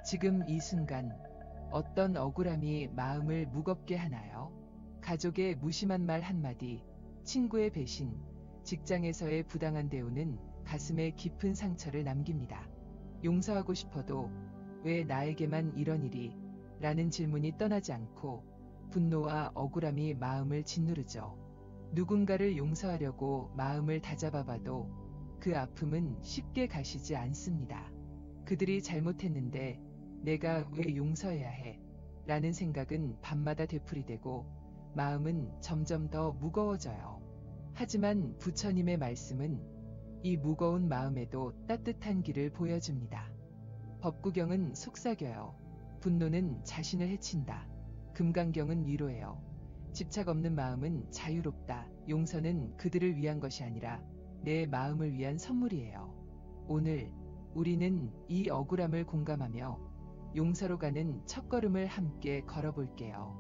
지금 이 순간 어떤 억울함이 마음을 무겁게 하나요? 가족의 무심한 말 한마디, 친구의 배신, 직장에서의 부당한 대우는 가슴에 깊은 상처를 남깁니다. 용서하고 싶어도 왜 나에게만 이런 일이? 라는 질문이 떠나지 않고 분노와 억울함이 마음을 짓누르죠. 누군가를 용서하려고 마음을 다잡아봐도 그 아픔은 쉽게 가시지 않습니다. 그들이 잘못했는데 내가 왜 용서해야 해? 라는 생각은 밤마다 되풀이되고 마음은 점점 더 무거워져요. 하지만 부처님의 말씀은 이 무거운 마음에도 따뜻한 길을 보여줍니다. 법구경은 속삭여요. 분노는 자신을 해친다. 금강경은 위로해요. 집착 없는 마음은 자유롭다. 용서는 그들을 위한 것이 아니라 내 마음을 위한 선물이에요. 오늘 우리는 이 억울함을 공감하며 용서로 가는 첫걸음을 함께 걸어볼게요.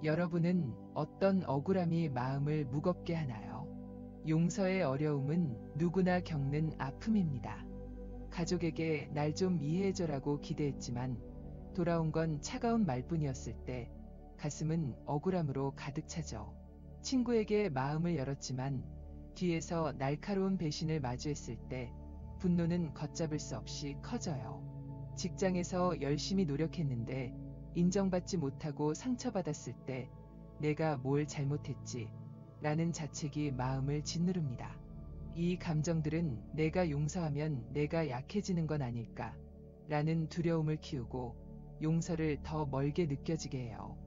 여러분은 어떤 억울함이 마음을 무겁게 하나요? 용서의 어려움은 누구나 겪는 아픔입니다. 가족에게 날 좀 이해해줘라고 기대했지만 돌아온 건 차가운 말뿐이었을 때 가슴은 억울함으로 가득 차죠. 친구에게 마음을 열었지만 뒤에서 날카로운 배신을 마주했을 때 분노는 걷잡을 수 없이 커져요. 직장에서 열심히 노력했는데 인정받지 못하고 상처받았을 때 내가 뭘 잘못했지? 라는 자책이 마음을 짓누릅니다. 이 감정들은 내가 용서하면 내가 약해지는 건 아닐까? 라는 두려움을 키우고 용서를 더 멀게 느껴지게 해요.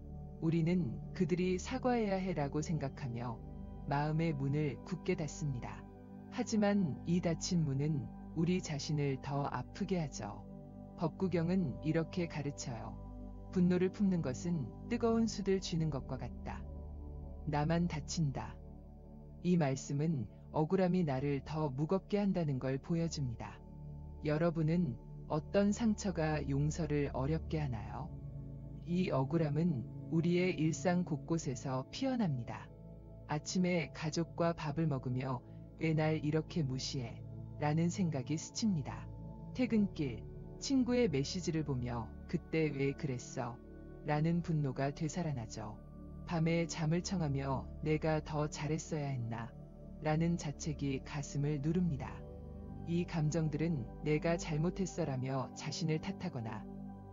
우리는 그들이 사과해야 해라고 생각하며 마음의 문을 굳게 닫습니다. 하지만 이 닫힌 문은 우리 자신을 더 아프게 하죠. 법구경은 이렇게 가르쳐요. 분노를 품는 것은 뜨거운 숯을 쥐는 것과 같다. 나만 다친다. 이 말씀은 억울함이 나를 더 무겁게 한다는 걸 보여줍니다. 여러분은 어떤 상처가 용서를 어렵게 하나요? 이 억울함은 우리의 일상 곳곳에서 피어납니다. 아침에 가족과 밥을 먹으며 왜 날 이렇게 무시해? 라는 생각이 스칩니다. 퇴근길, 친구의 메시지를 보며 그때 왜 그랬어? 라는 분노가 되살아나죠. 밤에 잠을 청하며 내가 더 잘했어야 했나? 라는 자책이 가슴을 누릅니다. 이 감정들은 내가 잘못했어라며 자신을 탓하거나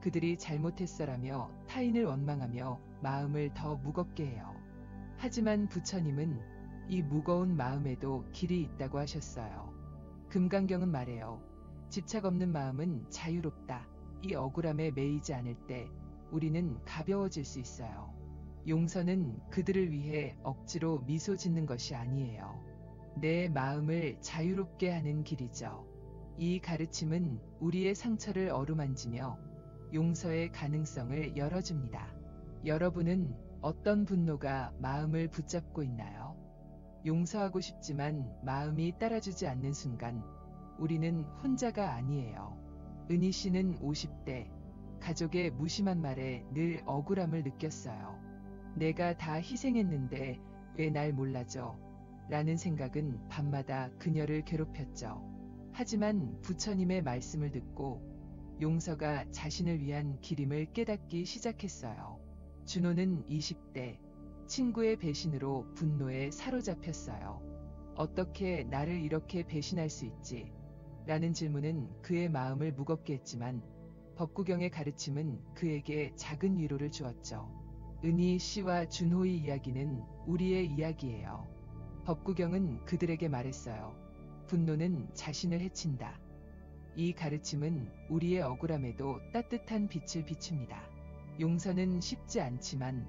그들이 잘못했어라며 타인을 원망하며 마음을 더 무겁게 해요. 하지만 부처님은 이 무거운 마음에도 길이 있다고 하셨어요. 금강경은 말해요. 집착 없는 마음은 자유롭다. 이 억울함에 매이지 않을 때 우리는 가벼워질 수 있어요. 용서는 그들을 위해 억지로 미소 짓는 것이 아니에요. 내 마음을 자유롭게 하는 길이죠. 이 가르침은 우리의 상처를 어루만지며 용서의 가능성을 열어줍니다. 여러분은 어떤 분노가 마음을 붙잡고 있나요? 용서하고 싶지만 마음이 따라주지 않는 순간 우리는 혼자가 아니에요. 은희 씨는 50대 가족의 무심한 말에 늘 억울함을 느꼈어요. 내가 다 희생했는데 왜 날 몰라줘? 라는 생각은 밤마다 그녀를 괴롭혔죠. 하지만 부처님의 말씀을 듣고 용서가 자신을 위한 길임을 깨닫기 시작했어요. 준호는 20대 친구의 배신으로 분노에 사로잡혔어요. 어떻게 나를 이렇게 배신할 수 있지? 라는 질문은 그의 마음을 무겁게 했지만 법구경의 가르침은 그에게 작은 위로를 주었죠. 은희 씨와 준호의 이야기는 우리의 이야기예요. 법구경은 그들에게 말했어요. 분노는 자신을 해친다. 이 가르침은 우리의 억울함에도 따뜻한 빛을 비춥니다. 용서는 쉽지 않지만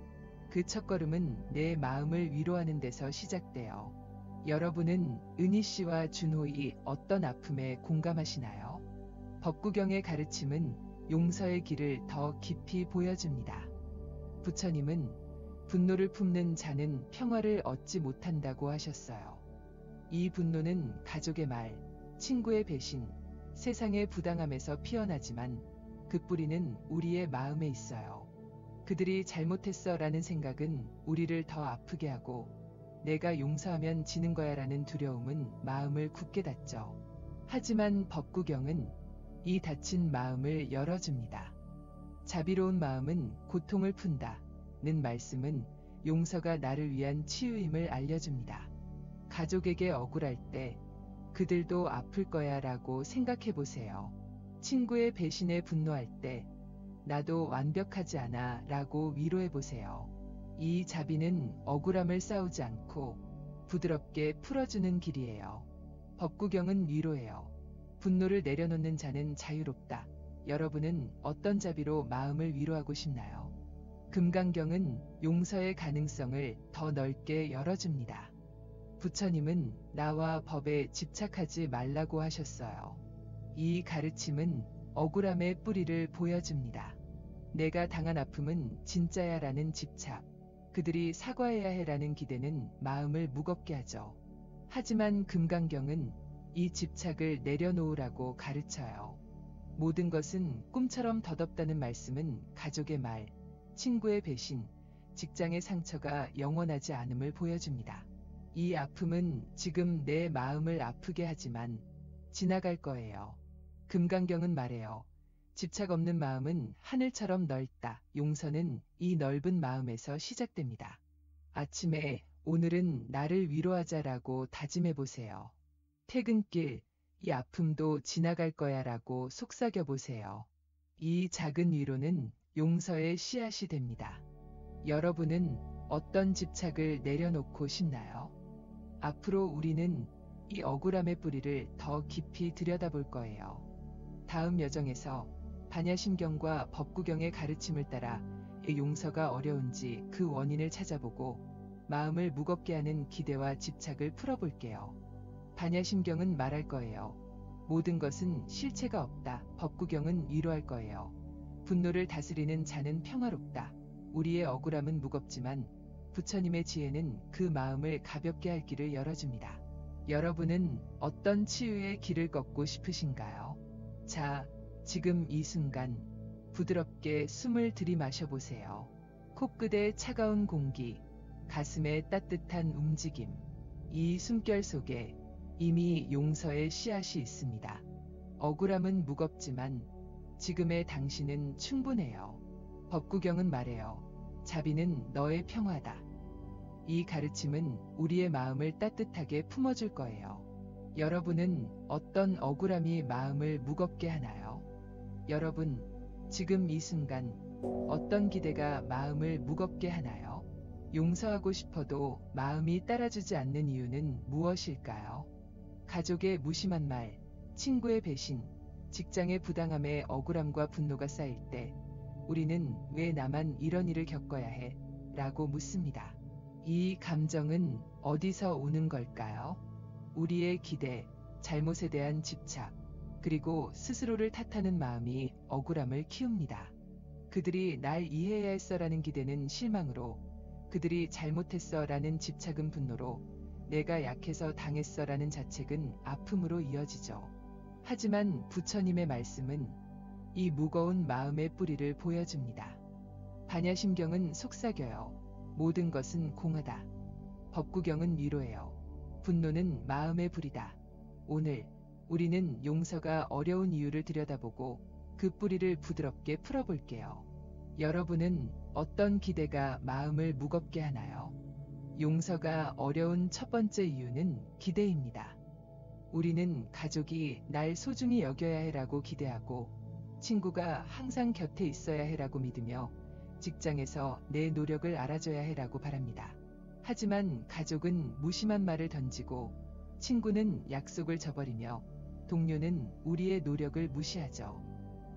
그 첫걸음은 내 마음을 위로하는 데서 시작돼요. 여러분은 은희 씨와 준호의 어떤 아픔에 공감하시나요? 법구경의 가르침은 용서의 길을 더 깊이 보여줍니다. 부처님은 분노를 품는 자는 평화를 얻지 못한다고 하셨어요. 이 분노는 가족의 말, 친구의 배신, 세상의 부당함에서 피어나지만 그 뿌리는 우리의 마음에 있어요. 그들이 잘못했어 라는 생각은 우리를 더 아프게 하고 내가 용서하면 지는 거야 라는 두려움은 마음을 굳게 닫죠. 하지만 법구경은 이 닫힌 마음을 열어줍니다. 자비로운 마음은 고통을 푼다는 말씀은 용서가 나를 위한 치유임을 알려줍니다. 가족에게 억울할 때 그들도 아플 거야 라고 생각해 보세요. 친구의 배신에 분노할 때 나도 완벽하지 않아 라고 위로해 보세요. 이 자비는 억울함을 싸우지 않고 부드럽게 풀어주는 길이에요. 법구경은 위로예요. 분노를 내려놓는 자는 자유롭다. 여러분은 어떤 자비로 마음을 위로하고 싶나요? 금강경은 용서의 가능성을 더 넓게 열어줍니다. 부처님은 나와 법에 집착하지 말라고 하셨어요. 이 가르침은 억울함의 뿌리를 보여줍니다. 내가 당한 아픔은 진짜야 라는 집착, 그들이 사과해야 해 라는 기대는 마음을 무겁게 하죠. 하지만 금강경은 이 집착을 내려놓으라고 가르쳐요. 모든 것은 꿈처럼 덧없다는 말씀은 가족의 말, 친구의 배신, 직장의 상처가 영원하지 않음을 보여줍니다. 이 아픔은 지금 내 마음을 아프게 하지만 지나갈 거예요. 금강경은 말해요. 집착 없는 마음은 하늘처럼 넓다. 용서는 이 넓은 마음에서 시작됩니다. 아침에 오늘은 나를 위로하자라고 다짐해 보세요. 퇴근길 이 아픔도 지나갈 거야 라고 속삭여 보세요. 이 작은 위로는 용서의 씨앗이 됩니다. 여러분은 어떤 집착을 내려놓고 싶나요? 앞으로 우리는 이 억울함의 뿌리를 더 깊이 들여다볼 거예요. 다음 여정에서 반야심경과 법구경의 가르침을 따라 용서가 어려운지 그 원인을 찾아보고 마음을 무겁게 하는 기대와 집착을 풀어볼게요. 반야심경은 말할 거예요. 모든 것은 실체가 없다. 법구경은 위로할 거예요. 분노를 다스리는 자는 평화롭다. 우리의 억울함은 무겁지만 부처님의 지혜는 그 마음을 가볍게 할 길을 열어줍니다. 여러분은 어떤 치유의 길을 걷고 싶으신가요? 자, 지금 이 순간 부드럽게 숨을 들이마셔 보세요. 코끝의 차가운 공기, 가슴의 따뜻한 움직임, 이 숨결 속에 이미 용서의 씨앗이 있습니다. 억울함은 무겁지만 지금의 당신은 충분해요. 법구경은 말해요. 자비는 너의 평화다. 이 가르침은 우리의 마음을 따뜻하게 품어줄 거예요. 여러분은 어떤 억울함이 마음을 무겁게 하나요? 여러분, 지금 이 순간 어떤 기대가 마음을 무겁게 하나요? 용서하고 싶어도 마음이 따라주지 않는 이유는 무엇일까요? 가족의 무심한 말, 친구의 배신, 직장의 부당함에 억울함과 분노가 쌓일 때 우리는 왜 나만 이런 일을 겪어야 해? 라고 묻습니다. 이 감정은 어디서 오는 걸까요? 우리의 기대, 잘못에 대한 집착, 그리고 스스로를 탓하는 마음이 억울함을 키웁니다. 그들이 날 이해해야 했어라는 기대는 실망으로, 그들이 잘못했어라는 집착은 분노로, 내가 약해서 당했어라는 자책은 아픔으로 이어지죠. 하지만 부처님의 말씀은 이 무거운 마음의 뿌리를 보여줍니다. 반야심경은 속삭여요. 모든 것은 공하다. 법구경은 위로해요. 분노는 마음의 불이다. 오늘 우리는 용서가 어려운 이유를 들여다보고 그 뿌리를 부드럽게 풀어볼게요. 여러분은 어떤 기대가 마음을 무겁게 하나요? 용서가 어려운 첫 번째 이유는 기대입니다. 우리는 가족이 날 소중히 여겨야 해라고 기대하고, 친구가 항상 곁에 있어야 해라고 믿으며, 직장에서 내 노력을 알아줘야 해라고 바랍니다. 하지만 가족은 무심한 말을 던지고, 친구는 약속을 저버리며, 동료는 우리의 노력을 무시하죠.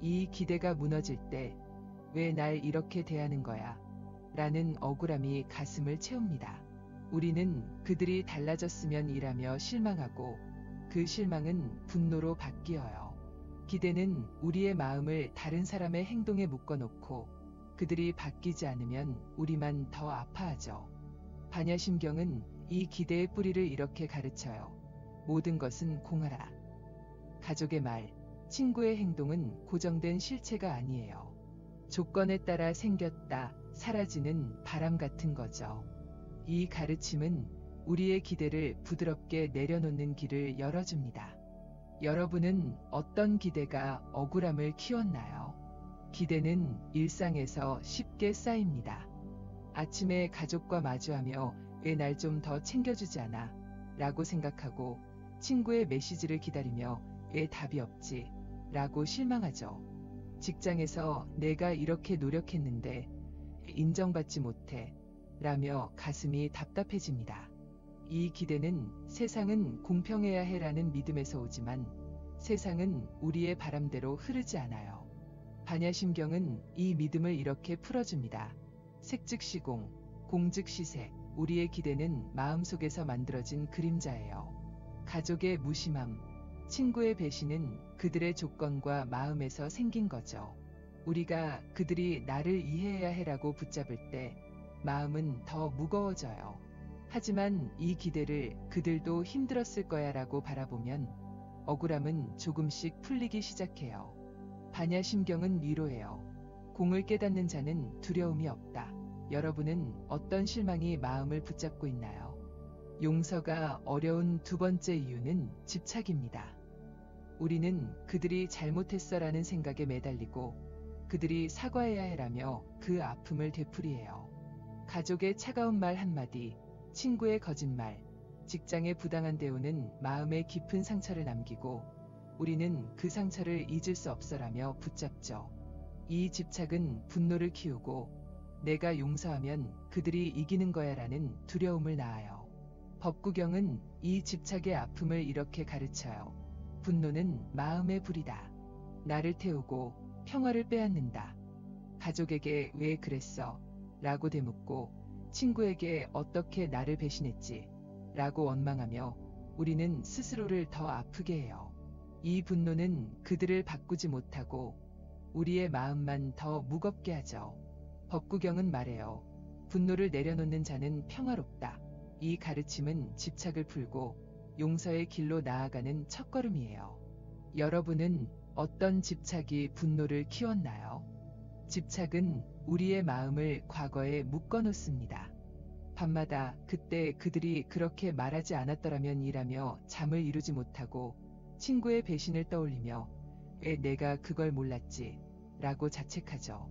이 기대가 무너질 때 왜 날 이렇게 대하는 거야? 라는 억울함이 가슴을 채웁니다. 우리는 그들이 달라졌으면 이라며 실망하고 그 실망은 분노로 바뀌어요. 기대는 우리의 마음을 다른 사람의 행동에 묶어놓고 그들이 바뀌지 않으면 우리만 더 아파하죠. 반야심경은 이 기대의 뿌리를 이렇게 가르쳐요. 모든 것은 공하라. 가족의 말, 친구의 행동은 고정된 실체가 아니에요. 조건에 따라 생겼다, 사라지는 바람 같은 거죠. 이 가르침은 우리의 기대를 부드럽게 내려놓는 길을 열어줍니다. 여러분은 어떤 기대가 억울함을 키웠나요? 기대는 일상에서 쉽게 쌓입니다. 아침에 가족과 마주하며 왜 날 좀 더 챙겨주지 않아? 라고 생각하고 친구의 메시지를 기다리며 왜 답이 없지? 라고 실망하죠. 직장에서 내가 이렇게 노력했는데 인정받지 못해 라며 가슴이 답답해집니다. 이 기대는 세상은 공평해야 해라는 믿음에서 오지만 세상은 우리의 바람대로 흐르지 않아요. 반야심경은 이 믿음을 이렇게 풀어줍니다. 색즉시공, 공즉시색, 우리의 기대는 마음속에서 만들어진 그림자예요. 가족의 무심함, 친구의 배신은 그들의 조건과 마음에서 생긴 거죠. 우리가 그들이 나를 이해해야 해라고 붙잡을 때 마음은 더 무거워져요. 하지만 이 기대를 그들도 힘들었을 거야 라고 바라보면 억울함은 조금씩 풀리기 시작해요. 반야심경은 위로해요. 공을 깨닫는 자는 두려움이 없다. 여러분은 어떤 실망이 마음을 붙잡고 있나요? 용서가 어려운 두 번째 이유는 집착입니다. 우리는 그들이 잘못했어라는 생각에 매달리고 그들이 사과해야 해라며 그 아픔을 되풀이해요. 가족의 차가운 말 한마디, 친구의 거짓말, 직장의 부당한 대우는 마음에 깊은 상처를 남기고 우리는 그 상처를 잊을 수 없어라며 붙잡죠. 이 집착은 분노를 키우고 내가 용서하면 그들이 이기는 거야라는 두려움을 낳아요. 법구경은 이 집착의 아픔을 이렇게 가르쳐요. 분노는 마음의 불이다. 나를 태우고 평화를 빼앗는다. 가족에게 왜 그랬어? 라고 되묻고 친구에게 어떻게 나를 배신했지? 라고 원망하며 우리는 스스로를 더 아프게 해요. 이 분노는 그들을 바꾸지 못하고 우리의 마음만 더 무겁게 하죠. 법구경은 말해요. 분노를 내려놓는 자는 평화롭다. 이 가르침은 집착을 풀고 용서의 길로 나아가는 첫걸음이에요. 여러분은 어떤 집착이 분노를 키웠나요? 집착은 우리의 마음을 과거에 묶어놓습니다. 밤마다 그때 그들이 그렇게 말하지 않았더라면 이라며 잠을 이루지 못하고 친구의 배신을 떠올리며 왜 내가 그걸 몰랐지? 라고 자책하죠.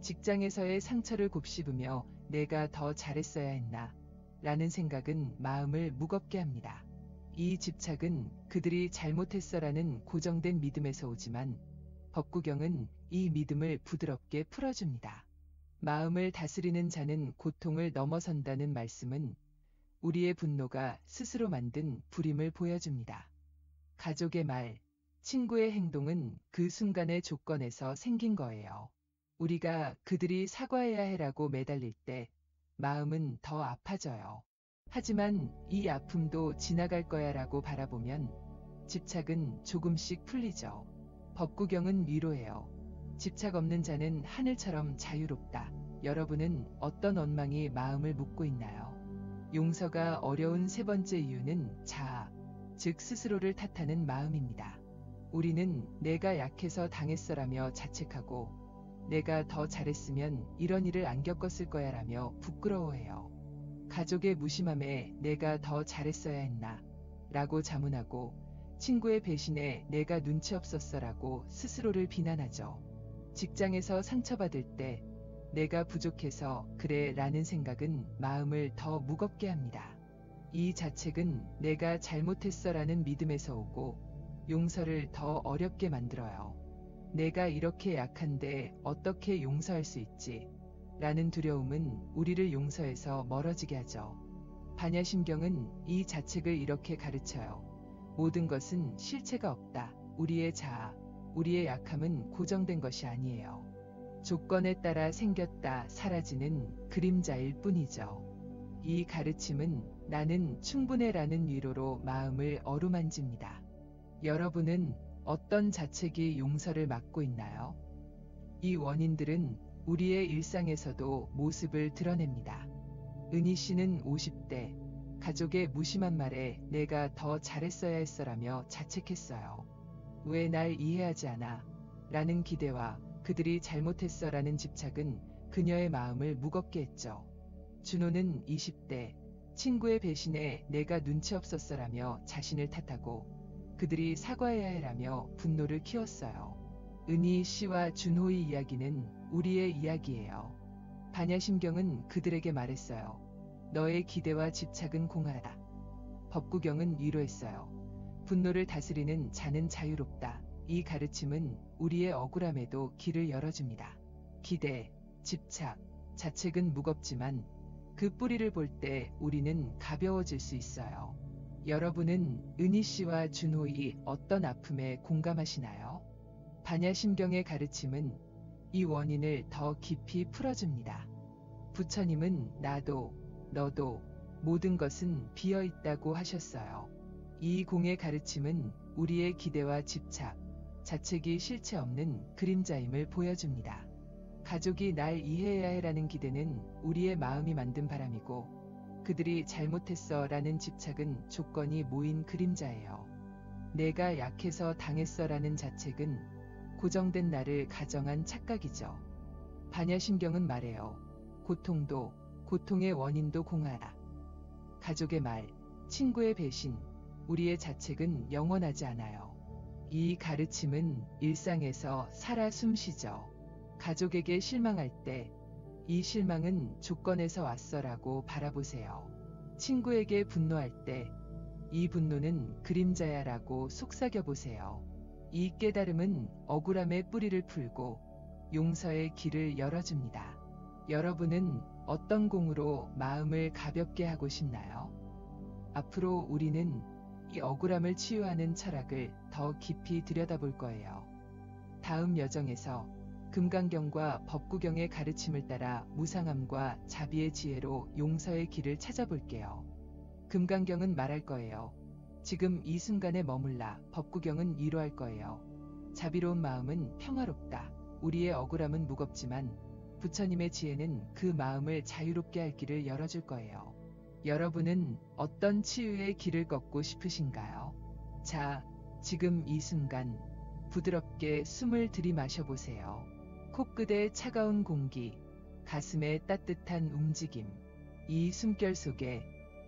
직장에서의 상처를 곱씹으며 내가 더 잘했어야 했나? 라는 생각은 마음을 무겁게 합니다. 이 집착은 그들이 잘못했어라는 고정된 믿음에서 오지만 법구경은 이 믿음을 부드럽게 풀어줍니다. 마음을 다스리는 자는 고통을 넘어선다는 말씀은 우리의 분노가 스스로 만든 불임을 보여줍니다. 가족의 말, 친구의 행동은 그 순간의 조건에서 생긴 거예요. 우리가 그들이 사과해야 해라고 매달릴 때 마음은 더 아파져요. 하지만 이 아픔도 지나갈 거야 라고 바라보면 집착은 조금씩 풀리죠. 법구경은 위로해요. 집착 없는 자는 하늘처럼 자유롭다. 여러분은 어떤 원망이 마음을 묶고 있나요? 용서가 어려운 세 번째 이유는 자아, 즉 스스로를 탓하는 마음입니다. 우리는 내가 약해서 당했어라며 자책하고 내가 더 잘했으면 이런 일을 안 겪었을 거야 라며 부끄러워해요. 가족의 무심함에 내가 더 잘했어야 했나? 라고 자문하고 친구의 배신에 내가 눈치 없었어 라고 스스로를 비난하죠. 직장에서 상처받을 때 내가 부족해서 그래 라는 생각은 마음을 더 무겁게 합니다. 이 자책은 내가 잘못했어 라는 믿음에서 오고 용서를 더 어렵게 만들어요. 내가 이렇게 약한데 어떻게 용서할 수 있지? 라는 두려움은 우리를 용서에서 멀어지게 하죠. 반야심경은 이 자책을 이렇게 가르쳐요. 모든 것은 실체가 없다. 우리의 자아, 우리의 약함은 고정된 것이 아니에요. 조건에 따라 생겼다 사라지는 그림자일 뿐이죠. 이 가르침은 나는 충분해라는 위로로 마음을 어루만집니다. 여러분은 어떤 자책이 용서를 막고 있나요? 이 원인들은 우리의 일상에서도 모습을 드러냅니다. 은희 씨는 50대, 가족의 무심한 말에 내가 더 잘했어야 했어라며 자책했어요. 왜 날 이해하지 않아? 라는 기대와 그들이 잘못했어라는 집착은 그녀의 마음을 무겁게 했죠. 준호는 20대, 친구의 배신에 내가 눈치 없었어라며 자신을 탓하고 그들이 사과해야 해라며 분노를 키웠어요. 은희 씨와 준호의 이야기는 우리의 이야기예요. 반야심경은 그들에게 말했어요. 너의 기대와 집착은 공하다. 법구경은 위로했어요. 분노를 다스리는 자는 자유롭다. 이 가르침은 우리의 억울함에도 길을 열어줍니다. 기대, 집착, 자책은 무겁지만 그 뿌리를 볼 때 우리는 가벼워질 수 있어요. 여러분은 은희 씨와 준호의 어떤 아픔에 공감하시나요? 반야심경의 가르침은 이 원인을 더 깊이 풀어줍니다. 부처님은 나도, 너도, 모든 것은 비어 있다고 하셨어요. 이 공의 가르침은 우리의 기대와 집착, 자책이 실체 없는 그림자임을 보여줍니다. 가족이 날 이해해야 해라는 기대는 우리의 마음이 만든 바람이고, 그들이 잘못했어 라는 집착은 조건이 모인 그림자예요. 내가 약해서 당했어 라는 자책은 고정된 나를 가정한 착각이죠. 반야심경은 말해요. 고통도, 고통의 원인도 공하다. 가족의 말, 친구의 배신, 우리의 자책은 영원하지 않아요. 이 가르침은 일상에서 살아 숨쉬죠. 가족에게 실망할 때, 이 실망은 조건에서 왔어라고 바라보세요. 친구에게 분노할 때, 이 분노는 그림자야라고 속삭여보세요. 이 깨달음은 억울함의 뿌리를 풀고 용서의 길을 열어줍니다. 여러분은 어떤 공으로 마음을 가볍게 하고 싶나요? 앞으로 우리는 이 억울함을 치유하는 철학을 더 깊이 들여다볼 거예요. 다음 여정에서 금강경과 법구경의 가르침을 따라 무상함과 자비의 지혜로 용서의 길을 찾아볼게요. 금강경은 말할 거예요. 지금 이 순간에 머물라. 법구경은 위로할 거예요. 자비로운 마음은 평화롭다. 우리의 억울함은 무겁지만 부처님의 지혜는 그 마음을 자유롭게 할 길을 열어줄 거예요. 여러분은 어떤 치유의 길을 걷고 싶으신가요? 자, 지금 이 순간 부드럽게 숨을 들이마셔보세요. 코끝의 차가운 공기, 가슴의 따뜻한 움직임, 이 숨결 속에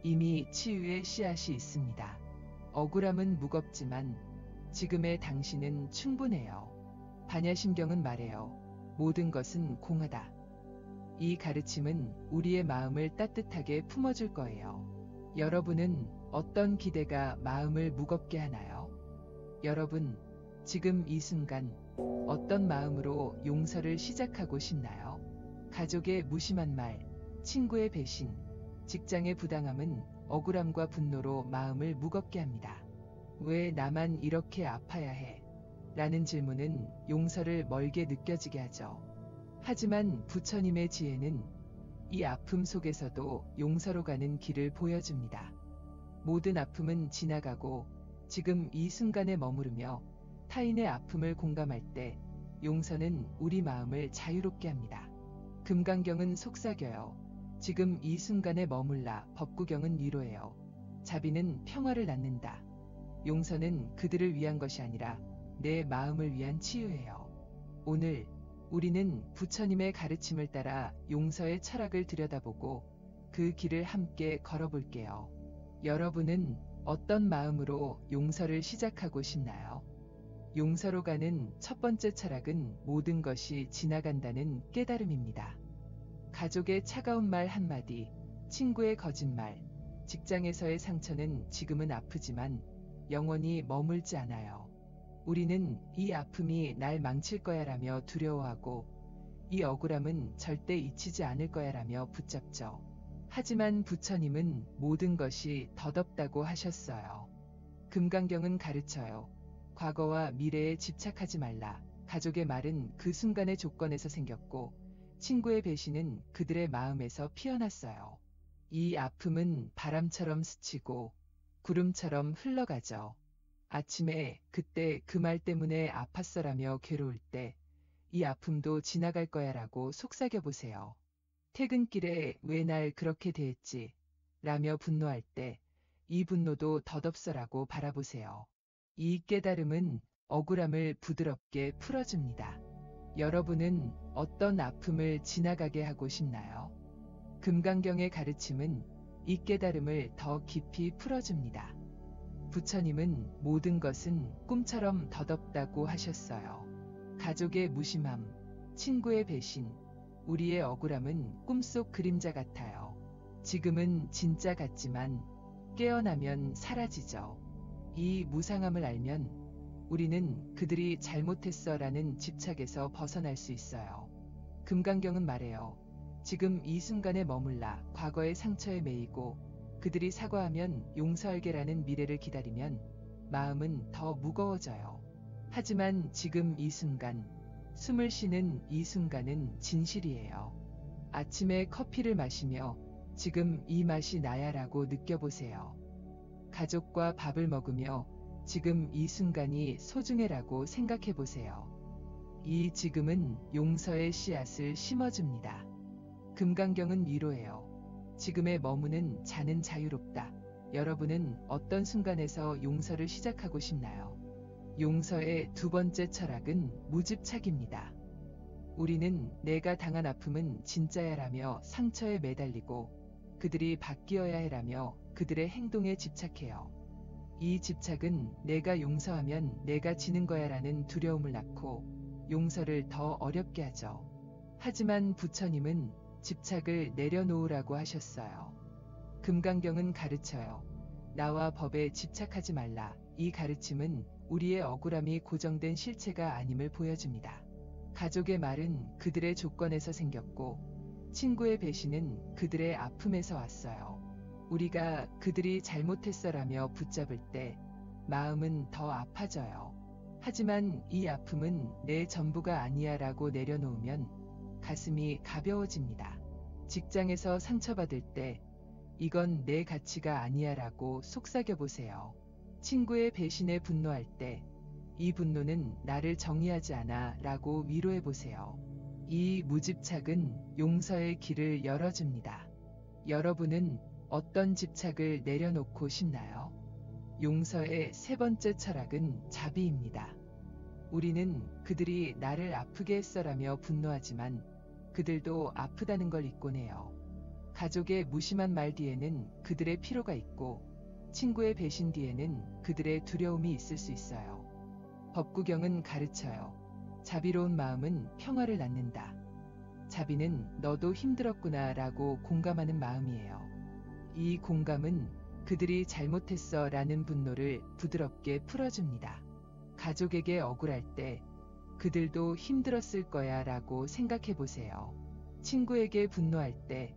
이미 치유의 씨앗이 있습니다. 억울함은 무겁지만 지금의 당신은 충분해요. 반야심경은 말해요. 모든 것은 공하다. 이 가르침은 우리의 마음을 따뜻하게 품어줄 거예요. 여러분은 어떤 기대가 마음을 무겁게 하나요? 여러분, 지금 이 순간 어떤 마음으로 용서를 시작하고 싶나요? 가족의 무심한 말, 친구의 배신, 직장의 부당함은 억울함과 분노로 마음을 무겁게 합니다. 왜 나만 이렇게 아파야 해? 라는 질문은 용서를 멀게 느껴지게 하죠. 하지만 부처님의 지혜는 이 아픔 속에서도 용서로 가는 길을 보여줍니다. 모든 아픔은 지나가고 지금 이 순간에 머무르며 타인의 아픔을 공감할 때 용서는 우리 마음을 자유롭게 합니다. 금강경은 속삭여요. 지금 이 순간에 머물라. 법구경은 위로해요. 자비는 평화를 낳는다. 용서는 그들을 위한 것이 아니라 내 마음을 위한 치유예요. 오늘 우리는 부처님의 가르침을 따라 용서의 철학을 들여다보고 그 길을 함께 걸어볼게요. 여러분은 어떤 마음으로 용서를 시작하고 싶나요? 용서로 가는 첫 번째 철학은 모든 것이 지나간다는 깨달음입니다. 가족의 차가운 말 한마디, 친구의 거짓말, 직장에서의 상처는 지금은 아프지만 영원히 머물지 않아요. 우리는 이 아픔이 날 망칠 거야라며 두려워하고 이 억울함은 절대 잊히지 않을 거야라며 붙잡죠. 하지만 부처님은 모든 것이 덧없다고 하셨어요. 금강경은 가르쳐요. 과거와 미래에 집착하지 말라. 가족의 말은 그 순간의 조건에서 생겼고 친구의 배신은 그들의 마음에서 피어났어요. 이 아픔은 바람처럼 스치고 구름처럼 흘러가죠. 아침에 그때 그 말 때문에 아팠어라며 괴로울 때 이 아픔도 지나갈 거야라고 속삭여보세요. 퇴근길에 왜 날 그렇게 대했지? 라며 분노할 때 이 분노도 덧없어라고 바라보세요. 이 깨달음은 억울함을 부드럽게 풀어줍니다. 여러분은 어떤 아픔을 지나가게 하고 싶나요? 금강경의 가르침은 이 깨달음을 더 깊이 풀어줍니다. 부처님은 모든 것은 꿈처럼 덧없다고 하셨어요. 가족의 무심함, 친구의 배신, 우리의 억울함은 꿈속 그림자 같아요. 지금은 진짜 같지만 깨어나면 사라지죠. 이 무상함을 알면 우리는 그들이 잘못했어라는 집착에서 벗어날 수 있어요. 금강경은 말해요. 지금 이 순간에 머물라 과거의 상처에 매이고 그들이 사과하면 용서할게라는 미래를 기다리면 마음은 더 무거워져요. 하지만 지금 이 순간, 숨을 쉬는 이 순간은 진실이에요. 아침에 커피를 마시며 지금 이 맛이 나야라고 느껴보세요. 가족과 밥을 먹으며 지금 이 순간이 소중해라고 생각해보세요. 이 지금은 용서의 씨앗을 심어줍니다. 금강경은 위로해요. 지금의 머무는 자는 자유롭다. 여러분은 어떤 순간에서 용서를 시작하고 싶나요? 용서의 두 번째 철학은 무집착입니다. 우리는 내가 당한 아픔은 진짜야라며 상처에 매달리고 그들이 바뀌어야 해라며 그들의 행동에 집착해요. 이 집착은 내가 용서하면 내가 지는 거야라는 두려움을 낳고 용서를 더 어렵게 하죠. 하지만 부처님은 집착을 내려놓으라고 하셨어요. 금강경은 가르쳐요. 나와 법에 집착하지 말라. 이 가르침은 우리의 억울함이 고정된 실체가 아님을 보여줍니다. 가족의 말은 그들의 조건에서 생겼고 친구의 배신은 그들의 아픔에서 왔어요. 우리가 그들이 잘못했어라며 붙잡을 때 마음은 더 아파져요. 하지만 이 아픔은 내 전부가 아니야라고 내려놓으면 가슴이 가벼워집니다. 직장에서 상처받을 때 이건 내 가치가 아니야라고 속삭여보세요. 친구의 배신에 분노할 때 이 분노는 나를 정의하지 않아 라고 위로해보세요. 이 무집착은 용서의 길을 열어줍니다. 여러분은 어떤 집착을 내려놓고 싶나요? 용서의 세 번째 철학은 자비입니다. 우리는 그들이 나를 아프게 했어라며 분노하지만 그들도 아프다는 걸 잊곤 해요. 가족의 무심한 말 뒤에는 그들의 피로가 있고 친구의 배신 뒤에는 그들의 두려움이 있을 수 있어요. 법구경은 가르쳐요. 자비로운 마음은 평화를 낳는다. 자비는 너도 힘들었구나 라고 공감하는 마음이에요. 이 공감은 그들이 잘못했어 라는 분노를 부드럽게 풀어줍니다. 가족에게 억울할 때 그들도 힘들었을 거야 라고 생각해보세요. 친구에게 분노할 때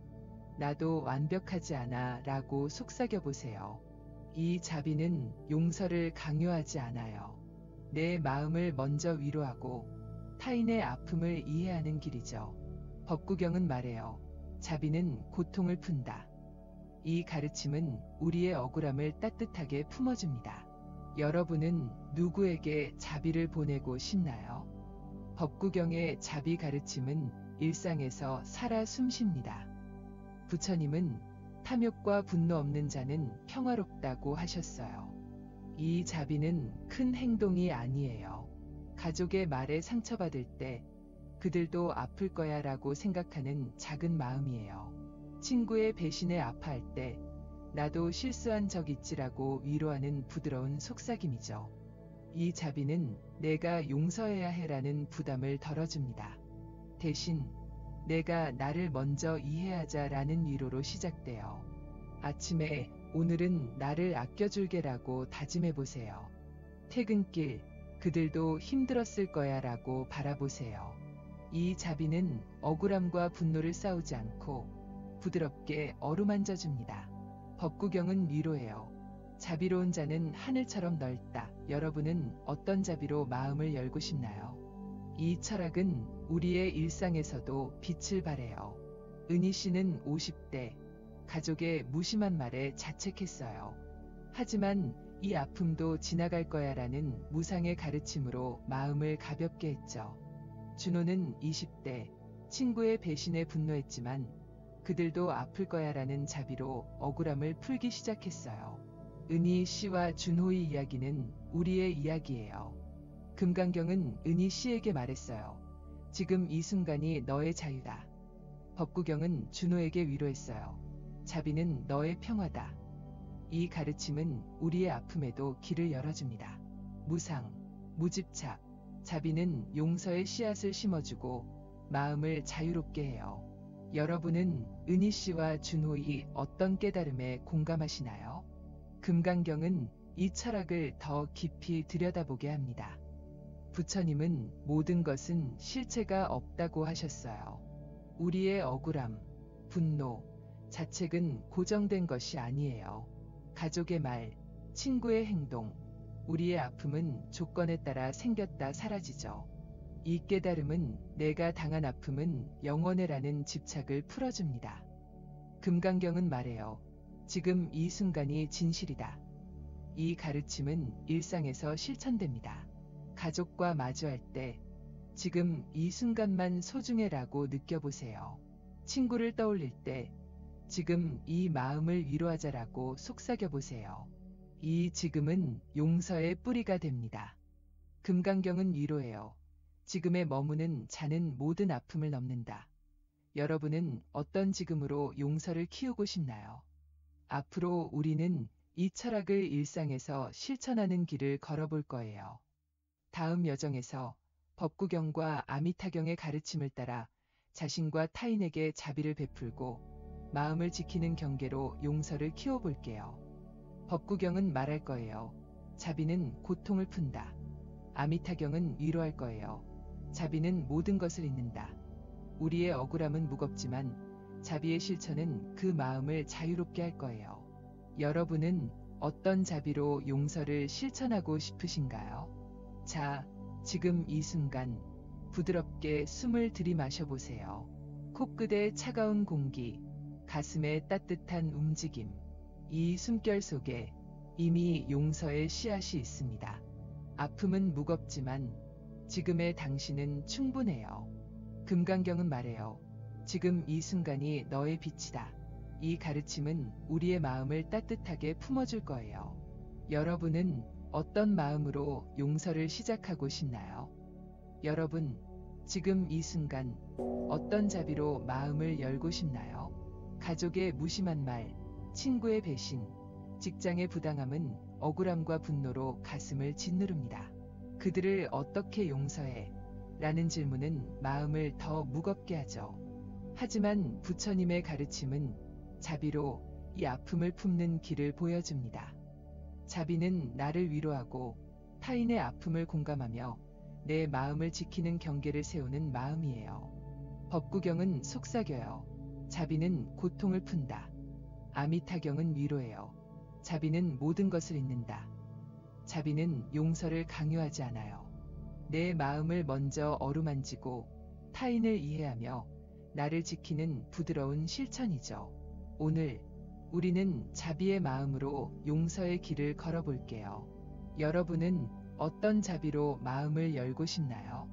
나도 완벽하지 않아 라고 속삭여보세요. 이 자비는 용서를 강요하지 않아요. 내 마음을 먼저 위로하고 타인의 아픔을 이해하는 길이죠. 법구경은 말해요. 자비는 고통을 푼다. 이 가르침은 우리의 억울함을 따뜻하게 품어줍니다. 여러분은 누구에게 자비를 보내고 싶나요? 법구경의 자비 가르침은 일상에서 살아 숨쉽니다. 부처님은 탐욕과 분노 없는 자는 평화롭다고 하셨어요. 이 자비는 큰 행동이 아니에요. 가족의 말에 상처받을 때 그들도 아플 거야 라고 생각하는 작은 마음이에요. 친구의 배신에 아파할 때 나도 실수한 적 있지라고 위로하는 부드러운 속삭임이죠. 이 자비는 내가 용서해야 해라는 부담을 덜어줍니다. 대신 내가 나를 먼저 이해하자라는 위로로 시작돼요. 아침에 오늘은 나를 아껴줄게라고 다짐해보세요. 퇴근길 그들도 힘들었을 거야 라고 바라보세요. 이 자비는 억울함과 분노를 싸우지 않고 부드럽게 어루만져줍니다. 법구경은 위로해요. 자비로운 자는 하늘처럼 넓다. 여러분은 어떤 자비로 마음을 열고 싶나요? 이 철학은 우리의 일상에서도 빛을 발해요. 은희 씨는 50대 가족의 무심한 말에 자책했어요. 하지만 이 아픔도 지나갈 거야라는 무상의 가르침으로 마음을 가볍게 했죠. 준호는 20대 친구의 배신에 분노했지만 그들도 아플 거야라는 자비로 억울함을 풀기 시작했어요. 은희 씨와 준호의 이야기는 우리의 이야기예요. 금강경은 은희 씨에게 말했어요. 지금 이 순간이 너의 자유다. 법구경은 준호에게 위로했어요. 자비는 너의 평화다. 이 가르침은 우리의 아픔에도 길을 열어줍니다. 무상, 무집착, 자비는 용서의 씨앗을 심어주고 마음을 자유롭게 해요. 여러분은 은희 씨와 준호이 어떤 깨달음에 공감하시나요? 금강경은 이 철학을 더 깊이 들여다보게 합니다. 부처님은 모든 것은 실체가 없다고 하셨어요. 우리의 억울함, 분노, 자책은 고정된 것이 아니에요. 가족의 말, 친구의 행동, 우리의 아픔은 조건에 따라 생겼다 사라지죠. 이 깨달음은 내가 당한 아픔은 영원해라는 집착을 풀어줍니다. 금강경은 말해요. 지금 이 순간이 진실이다. 이 가르침은 일상에서 실천됩니다. 가족과 마주할 때 지금 이 순간만 소중해라고 느껴보세요. 친구를 떠올릴 때 지금 이 마음을 위로하자라고 속삭여보세요. 이 지금은 용서의 뿌리가 됩니다. 금강경은 위로해요. 지금에 머무는 자는 모든 아픔을 넘는다. 여러분은 어떤 지금으로 용서를 키우고 싶나요? 앞으로 우리는 이 철학을 일상에서 실천하는 길을 걸어볼 거예요. 다음 여정에서 법구경과 아미타경의 가르침을 따라 자신과 타인에게 자비를 베풀고 마음을 지키는 경계로 용서를 키워볼게요. 법구경은 말할 거예요. 자비는 고통을 푼다. 아미타경은 위로할 거예요. 자비는 모든 것을 잇는다. 우리의 억울함은 무겁지만 자비의 실천은 그 마음을 자유롭게 할 거예요. 여러분은 어떤 자비로 용서를 실천하고 싶으신가요? 자, 지금 이 순간 부드럽게 숨을 들이마셔보세요. 코끝의 차가운 공기, 가슴의 따뜻한 움직임. 이 숨결 속에 이미 용서의 씨앗이 있습니다. 아픔은 무겁지만 지금의 당신은 충분해요. 금강경은 말해요. 지금 이 순간이 너의 빛이다. 이 가르침은 우리의 마음을 따뜻하게 품어줄 거예요. 여러분은 어떤 마음으로 용서를 시작하고 싶나요? 여러분, 지금 이 순간 어떤 자비로 마음을 열고 싶나요? 가족의 무심한 말, 친구의 배신, 직장의 부당함은 억울함과 분노로 가슴을 짓누릅니다. 그들을 어떻게 용서해? 라는 질문은 마음을 더 무겁게 하죠. 하지만 부처님의 가르침은 자비로 이 아픔을 품는 길을 보여줍니다. 자비는 나를 위로하고 타인의 아픔을 공감하며 내 마음을 지키는 경계를 세우는 마음이에요. 법구경은 속삭여요. 자비는 고통을 푼다. 아미타경은 위로해요. 자비는 모든 것을 잇는다. 자비는 용서를 강요하지 않아요. 내 마음을 먼저 어루만지고 타인을 이해하며 나를 지키는 부드러운 실천이죠. 오늘 우리는 자비의 마음으로 용서의 길을 걸어볼게요. 여러분은 어떤 자비로 마음을 열고 싶나요?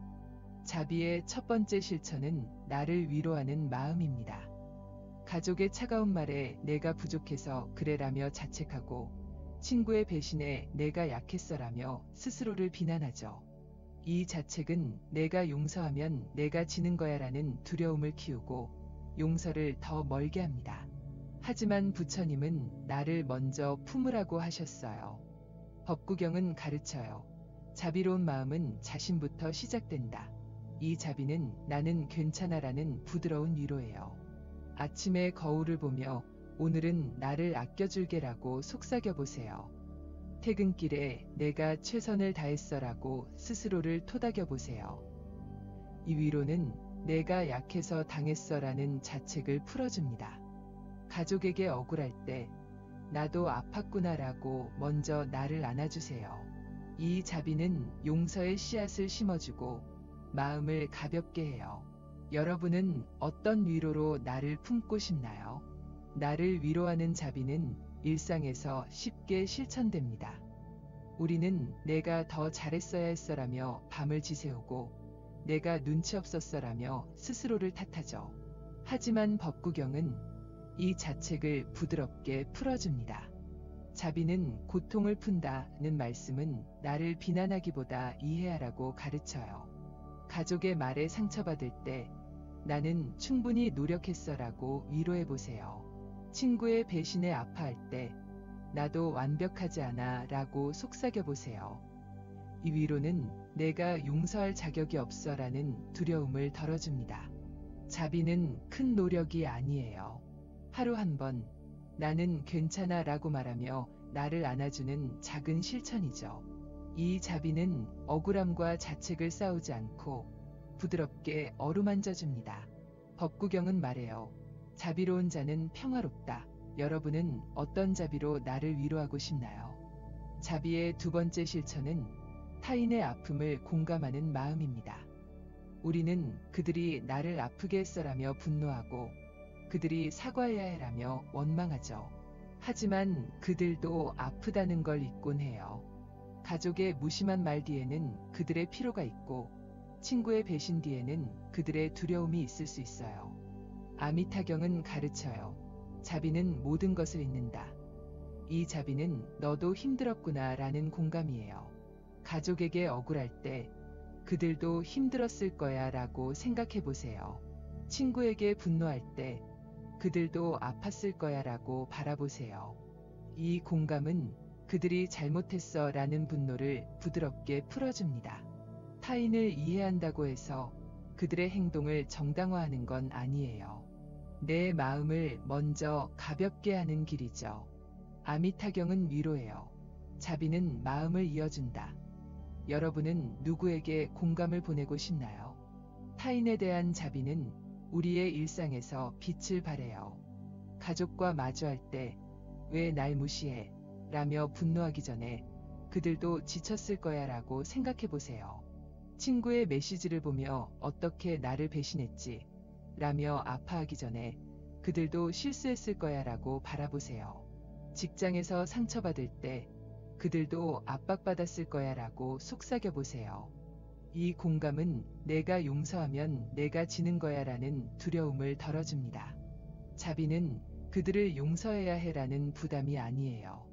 자비의 첫 번째 실천은 나를 위로하는 마음입니다. 가족의 차가운 말에 내가 부족해서 그래라며 자책하고 친구의 배신에 내가 약했어라며 스스로를 비난하죠. 이 자책은 내가 용서하면 내가 지는 거야라는 두려움을 키우고 용서를 더 멀게 합니다. 하지만 부처님은 나를 먼저 품으라고 하셨어요. 법구경은 가르쳐요. 자비로운 마음은 자신부터 시작된다. 이 자비는 나는 괜찮아라는 부드러운 위로예요. 아침에 거울을 보며 오늘은 나를 아껴줄게라고 속삭여보세요. 퇴근길에 내가 최선을 다했어라고 스스로를 토닥여보세요. 이 위로는 내가 약해서 당했어라는 자책을 풀어줍니다. 가족에게 억울할 때 나도 아팠구나라고 먼저 나를 안아주세요. 이 자비는 용서의 씨앗을 심어주고 마음을 가볍게 해요. 여러분은 어떤 위로로 나를 품고 싶나요? 나를 위로하는 자비는 일상에서 쉽게 실천됩니다. 우리는 내가 더 잘했어야 했어라며 밤을 지새우고 내가 눈치 없었어라며 스스로를 탓하죠. 하지만 법구경은 이 자책을 부드럽게 풀어줍니다. 자비는 고통을 푼다는 말씀은 나를 비난하기보다 이해하라고 가르쳐요. 가족의 말에 상처받을 때 나는 충분히 노력했어라고 위로해보세요. 친구의 배신에 아파할 때 나도 완벽하지 않아 라고 속삭여보세요. 이 위로는 내가 용서할 자격이 없어라는 두려움을 덜어줍니다. 자비는 큰 노력이 아니에요. 하루 한 번, 나는 괜찮아 라고 말하며 나를 안아주는 작은 실천이죠. 이 자비는 억울함과 자책을 싸우지 않고 부드럽게 어루만져줍니다. 법구경은 말해요. 자비로운 자는 평화롭다. 여러분은 어떤 자비로 나를 위로하고 싶나요? 자비의 두 번째 실천은 타인의 아픔을 공감하는 마음입니다. 우리는 그들이 나를 아프게 했어라며 분노하고 그들이 사과해야 해라며 원망하죠. 하지만 그들도 아프다는 걸 잊곤 해요. 가족의 무심한 말 뒤에는 그들의 피로가 있고 친구의 배신 뒤에는 그들의 두려움이 있을 수 있어요. 아미타경은 가르쳐요. 자비는 모든 것을 잊는다. 이 자비는 너도 힘들었구나 라는 공감이에요. 가족에게 억울할 때 그들도 힘들었을 거야 라고 생각해 보세요. 친구에게 분노할 때 그들도 아팠을 거야 라고 바라보세요. 이 공감은 그들이 잘못했어 라는 분노를 부드럽게 풀어줍니다. 타인을 이해한다고 해서 그들의 행동을 정당화하는 건 아니에요. 내 마음을 먼저 가볍게 하는 길이죠. 아미타경은 위로예요. 자비는 마음을 이어준다. 여러분은 누구에게 공감을 보내고 싶나요? 타인에 대한 자비는 우리의 일상에서 빛을 발해요. 가족과 마주할 때 왜 날 무시해? 라며 분노하기 전에 그들도 지쳤을 거야 라고 생각해 보세요. 친구의 메시지를 보며 어떻게 나를 배신했지? 라며 아파하기 전에 그들도 실수했을 거야 라고 바라보세요. 직장에서 상처받을 때 그들도 압박받았을 거야 라고 속삭여 보세요. 이 공감은 내가 용서하면 내가 지는 거야 라는 두려움을 덜어줍니다. 자비는 그들을 용서해야 해라는 부담이 아니에요.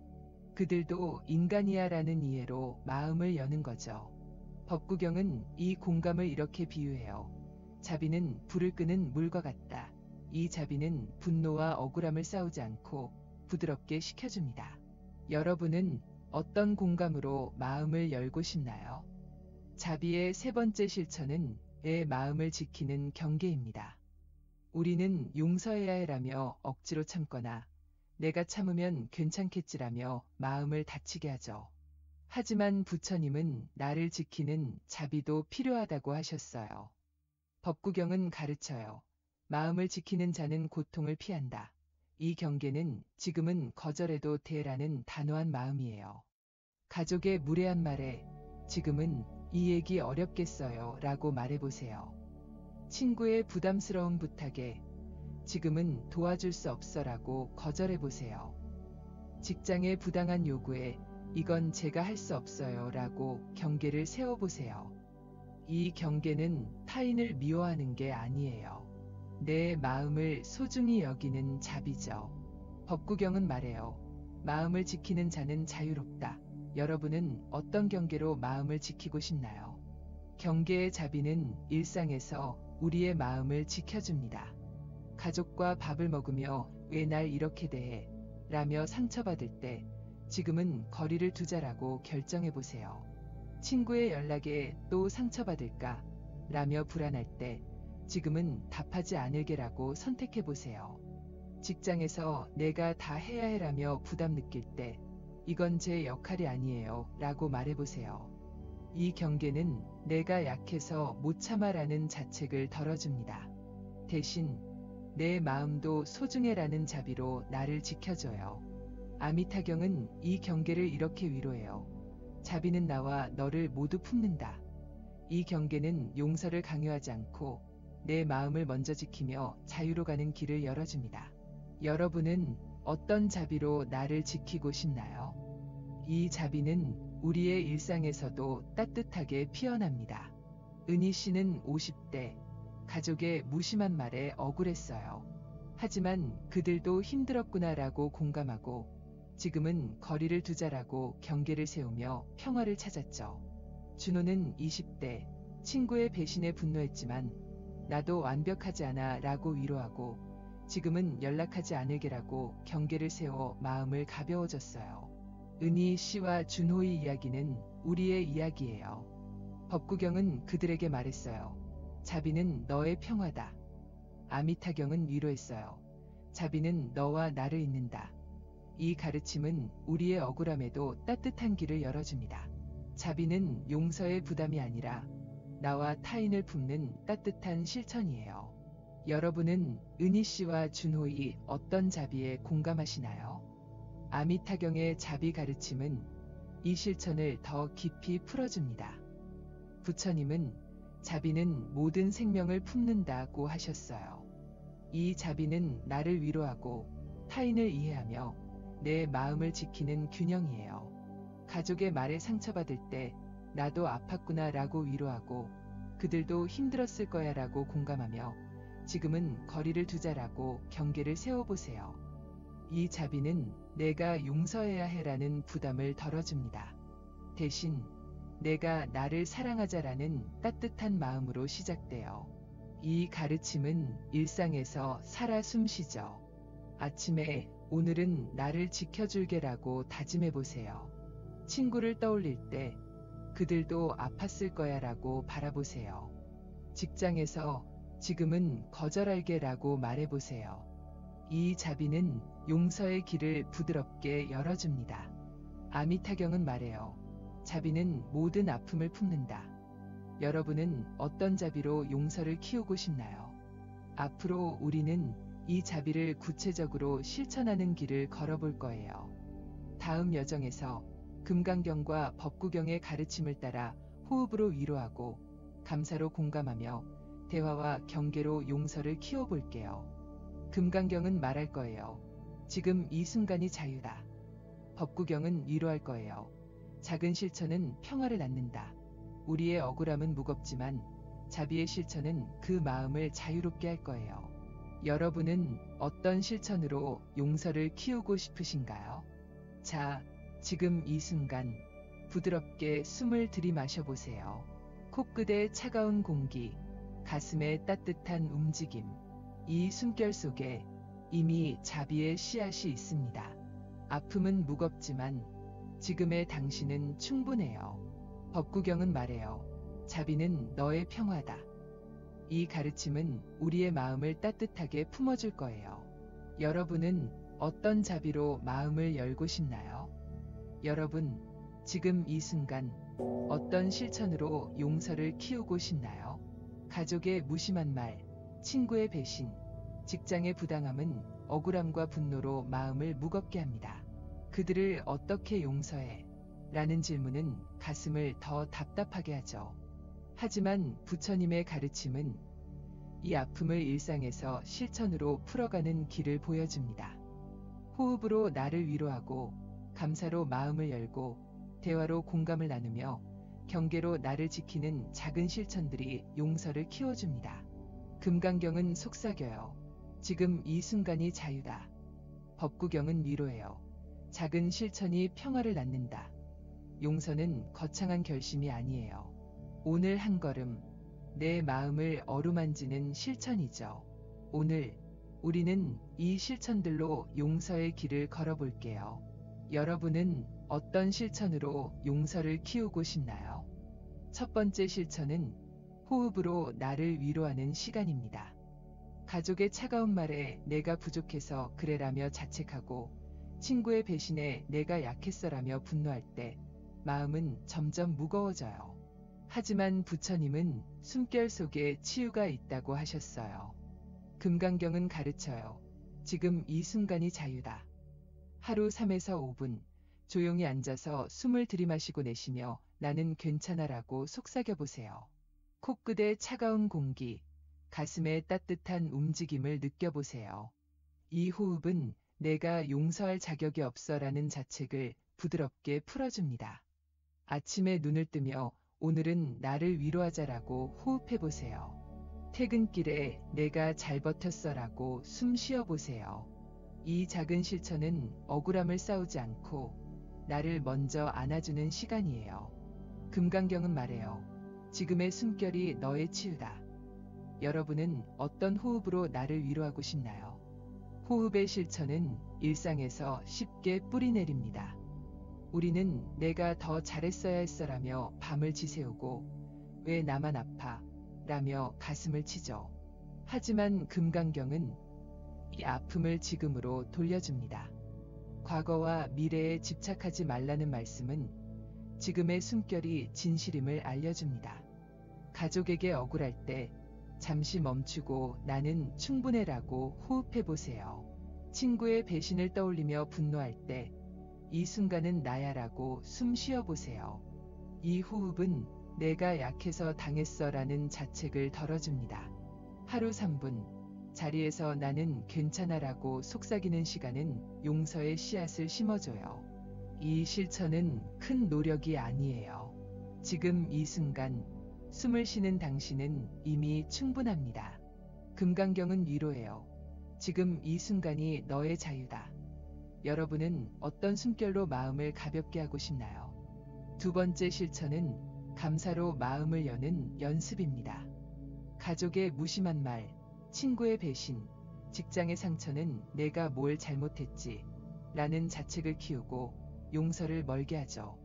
그들도 인간이야 라는 이해로 마음을 여는 거죠. 법구경은 이 공감을 이렇게 비유해요. 자비는 불을 끄는 물과 같다. 이 자비는 분노와 억울함을 싸우지 않고 부드럽게 식혀줍니다. 여러분은 어떤 공감으로 마음을 열고 싶나요? 자비의 세 번째 실천은 내 마음을 지키는 경계입니다. 우리는 용서해야 해라며 억지로 참거나 내가 참으면 괜찮겠지라며 마음을 다치게 하죠. 하지만 부처님은 나를 지키는 자비도 필요하다고 하셨어요. 법구경은 가르쳐요. 마음을 지키는 자는 고통을 피한다. 이 경계는 지금은 거절해도 돼라는 단호한 마음이에요. 가족의 무례한 말에 지금은 이 얘기 어렵겠어요 라고 말해보세요. 친구의 부담스러운 부탁에 지금은 도와줄 수 없어 라고 거절해보세요. 직장의 부당한 요구에 이건 제가 할 수 없어요 라고 경계를 세워보세요. 이 경계는 타인을 미워하는 게 아니에요. 내 마음을 소중히 여기는 자비죠. 법구경은 말해요. 마음을 지키는 자는 자유롭다. 여러분은 어떤 경계로 마음을 지키고 싶나요? 경계의 자비는 일상에서 우리의 마음을 지켜줍니다. 가족과 밥을 먹으며 왜 날 이렇게 대해? 라며 상처받을 때 지금은 거리를 두자라고 결정해보세요. 친구의 연락에 또 상처받을까? 라며 불안할 때 지금은 답하지 않을게라고 선택해보세요. 직장에서 내가 다 해야 해라며 부담 느낄 때 이건 제 역할이 아니에요 라고 말해보세요. 이 경계는 내가 약해서 못 참아라는 자책을 덜어줍니다. 대신 내 마음도 소중해라는 자비로 나를 지켜줘요. 아미타경은 이 경계를 이렇게 위로해요. 자비는 나와 너를 모두 품는다. 이 경계는 용서를 강요하지 않고 내 마음을 먼저 지키며 자유로 가는 길을 열어줍니다. 여러분은 어떤 자비로 나를 지키고 싶나요? 이 자비는 우리의 일상에서도 따뜻하게 피어납니다. 은희 씨는 50대 가족의 무심한 말에 억울했어요. 하지만 그들도 힘들었구나라고 공감하고 지금은 거리를 두자라고 경계를 세우며 평화를 찾았죠. 준호는 20대 친구의 배신에 분노했지만 나도 완벽하지 않아 라고 위로하고 지금은 연락하지 않을게라고 경계를 세워 마음을 가벼워졌어요. 은희 씨와 준호의 이야기는 우리의 이야기예요. 법구경은 그들에게 말했어요. 자비는 너의 평화다. 아미타경은 위로했어요. 자비는 너와 나를 잇는다. 이 가르침은 우리의 억울함에도 따뜻한 길을 열어줍니다. 자비는 용서의 부담이 아니라 나와 타인을 품는 따뜻한 실천이에요. 여러분은 은희 씨와 준호의 어떤 자비에 공감하시나요? 아미타경의 자비 가르침은 이 실천을 더 깊이 풀어줍니다. 부처님은 자비는 모든 생명을 품는다고 하셨어요. 이 자비는 나를 위로하고 타인을 이해하며 내 마음을 지키는 균형이에요. 가족의 말에 상처받을 때 나도 아팠구나 라고 위로하고 그들도 힘들었을 거야 라고 공감하며 지금은 거리를 두자라고 경계를 세워보세요. 이 자비는 내가 용서해야 해라는 부담을 덜어줍니다. 대신 내가 나를 사랑하자라는 따뜻한 마음으로 시작돼요. 이 가르침은 일상에서 살아 숨쉬죠. 아침에 오늘은 나를 지켜줄게라고 다짐해보세요. 친구를 떠올릴 때 그들도 아팠을 거야 라고 바라보세요. 직장에서 지금은 거절할게라고 말해보세요. 이 자비는 용서의 길을 부드럽게 열어줍니다. 아미타경은 말해요. 자비는 모든 아픔을 품는다. 여러분은 어떤 자비로 용서를 키우고 싶나요? 앞으로 우리는 이 자비를 구체적으로 실천하는 길을 걸어볼 거예요. 다음 여정에서 금강경과 법구경의 가르침을 따라 호흡으로 위로하고 감사로 공감하며 대화와 경계로 용서를 키워볼게요. 금강경은 말할 거예요. 지금 이 순간이 자유다. 법구경은 위로할 거예요. 작은 실천은 평화를 낳는다. 우리의 억울함은 무겁지만 자비의 실천은 그 마음을 자유롭게 할 거예요. 여러분은 어떤 실천으로 용서를 키우고 싶으신가요? 자, 지금 이 순간 부드럽게 숨을 들이마셔보세요. 코끝에 차가운 공기, 가슴에 따뜻한 움직임. 이 숨결 속에 이미 자비의 씨앗이 있습니다. 아픔은 무겁지만 지금의 당신은 충분해요. 법구경은 말해요. 자비는 너의 평화다. 이 가르침은 우리의 마음을 따뜻하게 품어줄 거예요. 여러분은 어떤 자비로 마음을 열고 싶나요? 여러분, 지금 이 순간 어떤 실천으로 용서를 키우고 싶나요? 가족의 무심한 말, 친구의 배신, 직장의 부당함은 억울함과 분노로 마음을 무겁게 합니다. 그들을 어떻게 용서해? 라는 질문은 가슴을 더 답답하게 하죠. 하지만 부처님의 가르침은 이 아픔을 일상에서 실천으로 풀어가는 길을 보여줍니다. 호흡으로 나를 위로하고 감사로 마음을 열고 대화로 공감을 나누며 경계로 나를 지키는 작은 실천들이 용서를 키워줍니다. 금강경은 속삭여요. 지금 이 순간이 자유다. 법구경은 위로해요. 작은 실천이 평화를 낳는다. 용서는 거창한 결심이 아니에요. 오늘 한 걸음, 내 마음을 어루만지는 실천이죠. 오늘 우리는 이 실천들로 용서의 길을 걸어볼게요. 여러분은 어떤 실천으로 용서를 키우고 싶나요? 첫 번째 실천은 호흡으로 나를 위로하는 시간입니다. 가족의 차가운 말에 내가 부족해서 그래라며 자책하고 친구의 배신에 내가 약했어라며 분노할 때 마음은 점점 무거워져요. 하지만 부처님은 숨결 속에 치유가 있다고 하셨어요. 금강경은 가르쳐요. 지금 이 순간이 자유다. 하루 3에서 5분 조용히 앉아서 숨을 들이마시고 내쉬며 나는 괜찮아라고 속삭여보세요. 코끝에 차가운 공기, 가슴에 따뜻한 움직임을 느껴보세요. 이 호흡은 내가 용서할 자격이 없어라는 자책을 부드럽게 풀어줍니다. 아침에 눈을 뜨며 오늘은 나를 위로하자라고 호흡해보세요. 퇴근길에 내가 잘 버텼어라고 숨 쉬어보세요. 이 작은 실천은 억울함을 싸우지 않고 나를 먼저 안아주는 시간이에요. 금강경은 말해요. 지금의 숨결이 너의 치유다. 여러분은 어떤 호흡으로 나를 위로하고 싶나요? 호흡의 실천은 일상에서 쉽게 뿌리내립니다. 우리는 내가 더 잘했어야 했어라며 밤을 지새우고 왜 나만 아파? 라며 가슴을 치죠. 하지만 금강경은 이 아픔을 지금으로 돌려줍니다. 과거와 미래에 집착하지 말라는 말씀은 지금의 숨결이 진실임을 알려줍니다. 가족에게 억울할 때 잠시 멈추고 나는 충분해라고 호흡해보세요. 친구의 배신을 떠올리며 분노할 때 이 순간은 나야라고 숨 쉬어보세요. 이 호흡은 내가 약해서 당했어라는 자책을 덜어줍니다. 하루 3분 자리에서 나는 괜찮아라고 속삭이는 시간은 용서의 씨앗을 심어줘요. 이 실천은 큰 노력이 아니에요. 지금 이 순간 숨을 쉬는 당신은 이미 충분합니다. 금강경은 위로예요. 지금 이 순간이 너의 자유다. 여러분은 어떤 숨결로 마음을 가볍게 하고 싶나요? 두 번째 실천은 감사로 마음을 여는 연습입니다. 가족의 무심한 말, 친구의 배신, 직장의 상처는 내가 뭘 잘못했지 라는 자책을 키우고 용서를 멀게 하죠.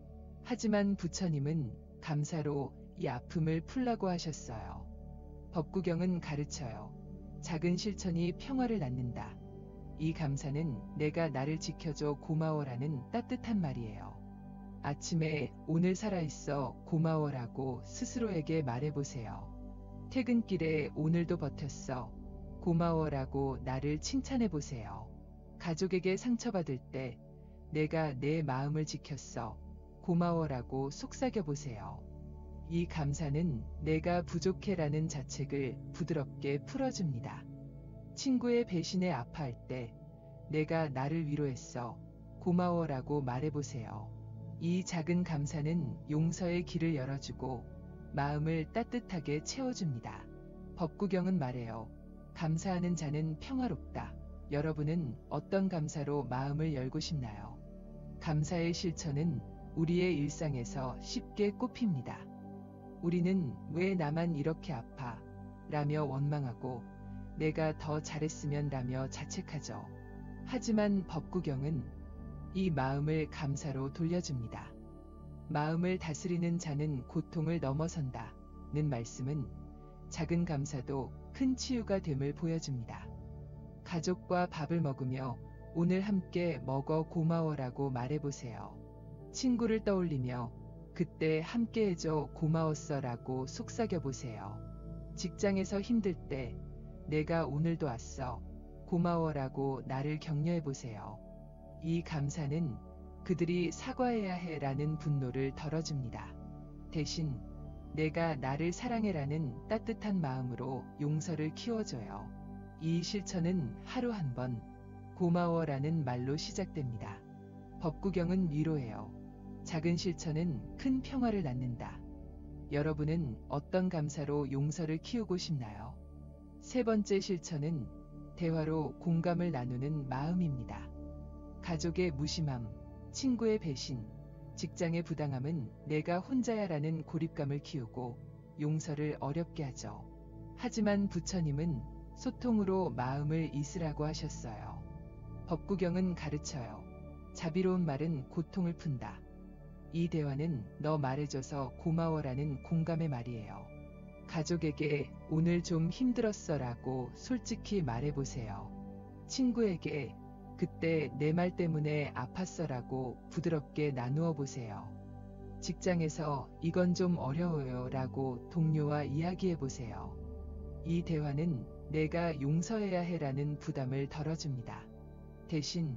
하지만 부처님은 감사로 이 아픔을 풀라고 하셨어요. 법구경은 가르쳐요. 작은 실천이 평화를 낳는다. 이 감사는 내가 나를 지켜줘 고마워라는 따뜻한 말이에요. 아침에 오늘 살아있어 고마워라고 스스로에게 말해보세요. 퇴근길에 오늘도 버텼어 고마워라고 나를 칭찬해보세요. 가족에게 상처받을 때 내가 내 마음을 지켰어 고마워라고 속삭여보세요. 이 감사는 내가 부족해라는 자책을 부드럽게 풀어줍니다. 친구의 배신에 아파할 때 내가 나를 위로했어 고마워라고 말해보세요. 이 작은 감사는 용서의 길을 열어주고 마음을 따뜻하게 채워줍니다. 법구경은 말해요. 감사하는 자는 평화롭다. 여러분은 어떤 감사로 마음을 열고 싶나요? 감사의 실천은 우리의 일상에서 쉽게 꼽힙니다. 우리는 왜 나만 이렇게 아파? 라며 원망하고 내가 더 잘했으면 라며 자책하죠. 하지만 법구경은 이 마음을 감사로 돌려줍니다. 마음을 다스리는 자는 고통을 넘어선다. 는 말씀은 작은 감사도 큰 치유가 됨을 보여줍니다. 가족과 밥을 먹으며 오늘 함께 먹어 고마워라고 말해보세요. 친구를 떠올리며 그때 함께 해줘 고마웠어라고 속삭여보세요. 직장에서 힘들 때 내가 오늘도 왔어 고마워라고 나를 격려해보세요. 이 감사는 그들이 사과해야 해라는 분노를 덜어줍니다. 대신 내가 나를 사랑해라는 따뜻한 마음으로 용서를 키워줘요. 이 실천은 하루 한 번 고마워라는 말로 시작됩니다. 법구경은 위로예요. 작은 실천은 큰 평화를 낳는다. 여러분은 어떤 감사로 용서를 키우고 싶나요? 세 번째 실천은 대화로 공감을 나누는 마음입니다. 가족의 무심함, 친구의 배신, 직장의 부당함은 내가 혼자야라는 고립감을 키우고 용서를 어렵게 하죠. 하지만 부처님은 소통으로 마음을 이스라고 하셨어요. 법구경은 가르쳐요. 자비로운 말은 고통을 푼다. 이 대화는 너 말해줘서 고마워라는 공감의 말이에요. 가족에게 오늘 좀 힘들었어라고 솔직히 말해보세요. 친구에게 그때 내 말 때문에 아팠어라고 부드럽게 나누어 보세요. 직장에서 이건 좀 어려워요 라고 동료와 이야기해 보세요. 이 대화는 내가 용서해야 해라는 부담을 덜어줍니다. 대신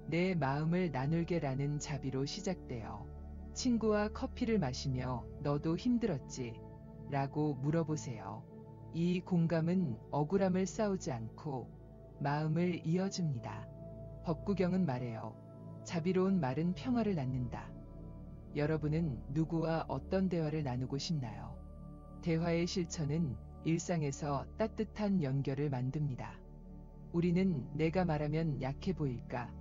내 마음을 나눌게라는 자비로 시작돼요. 친구와 커피를 마시며 너도 힘들었지? 라고 물어보세요. 이 공감은 억울함을 쌓지 않고 마음을 이어줍니다. 법구경은 말해요. 자비로운 말은 평화를 낳는다. 여러분은 누구와 어떤 대화를 나누고 싶나요? 대화의 실천은 일상에서 따뜻한 연결을 만듭니다. 우리는 내가 말하면 약해 보일까?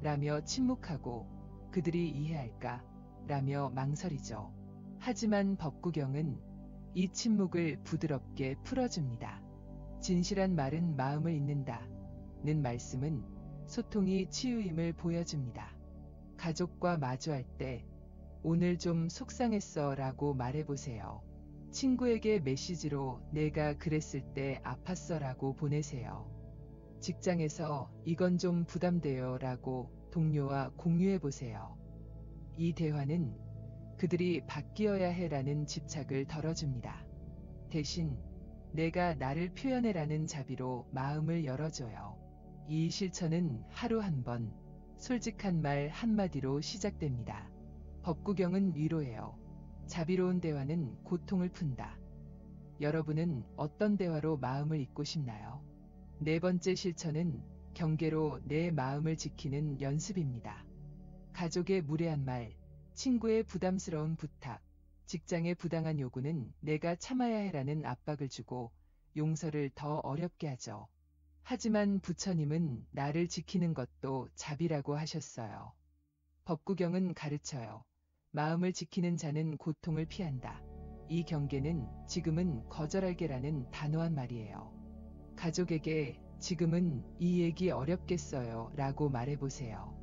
라며 침묵하고 그들이 이해할까? 라며 망설이죠. 하지만 법구경은 이 침묵을 부드럽게 풀어줍니다. 진실한 말은 마음을 잇는다. 는 말씀은 소통이 치유임을 보여줍니다. 가족과 마주할 때 오늘 좀 속상했어 라고 말해보세요. 친구에게 메시지로 내가 그랬을 때 아팠어 라고 보내세요. 직장에서 이건 좀 부담돼요 라고 동료와 공유해보세요. 이 대화는 그들이 바뀌어야 해라는 집착을 덜어줍니다. 대신 내가 나를 표현해라는 자비로 마음을 열어줘요. 이 실천은 하루 한 번, 솔직한 말 한마디로 시작됩니다. 법구경은 위로예요. 자비로운 대화는 고통을 푼다. 여러분은 어떤 대화로 마음을 잊고 싶나요? 네 번째 실천은 경계로 내 마음을 지키는 연습입니다. 가족의 무례한 말, 친구의 부담스러운 부탁, 직장의 부당한 요구는 내가 참아야 해라는 압박을 주고 용서를 더 어렵게 하죠. 하지만 부처님은 나를 지키는 것도 자비라고 하셨어요. 법구경은 가르쳐요. 마음을 지키는 자는 고통을 피한다. 이 경계는 지금은 거절할게라는 단호한 말이에요. 가족에게 지금은 이 얘기 어렵겠어요 라고 말해보세요.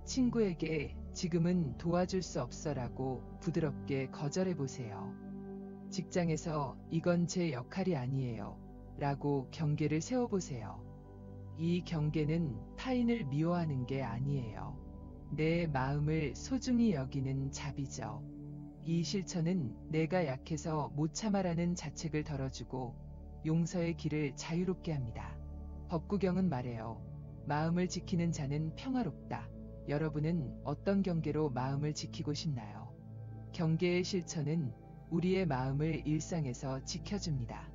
친구에게 지금은 도와줄 수 없어 라고 부드럽게 거절해보세요. 직장에서 이건 제 역할이 아니에요 라고 경계를 세워보세요. 이 경계는 타인을 미워하는 게 아니에요. 내 마음을 소중히 여기는 자비죠. 이 실천은 내가 약해서 못 참아라는 자책을 덜어주고 용서의 길을 자유롭게 합니다. 법구경은 말해요. 마음을 지키는 자는 평화롭다. 여러분은 어떤 경계로 마음을 지키고 싶나요? 경계의 실천은 우리의 마음을 일상에서 지켜줍니다.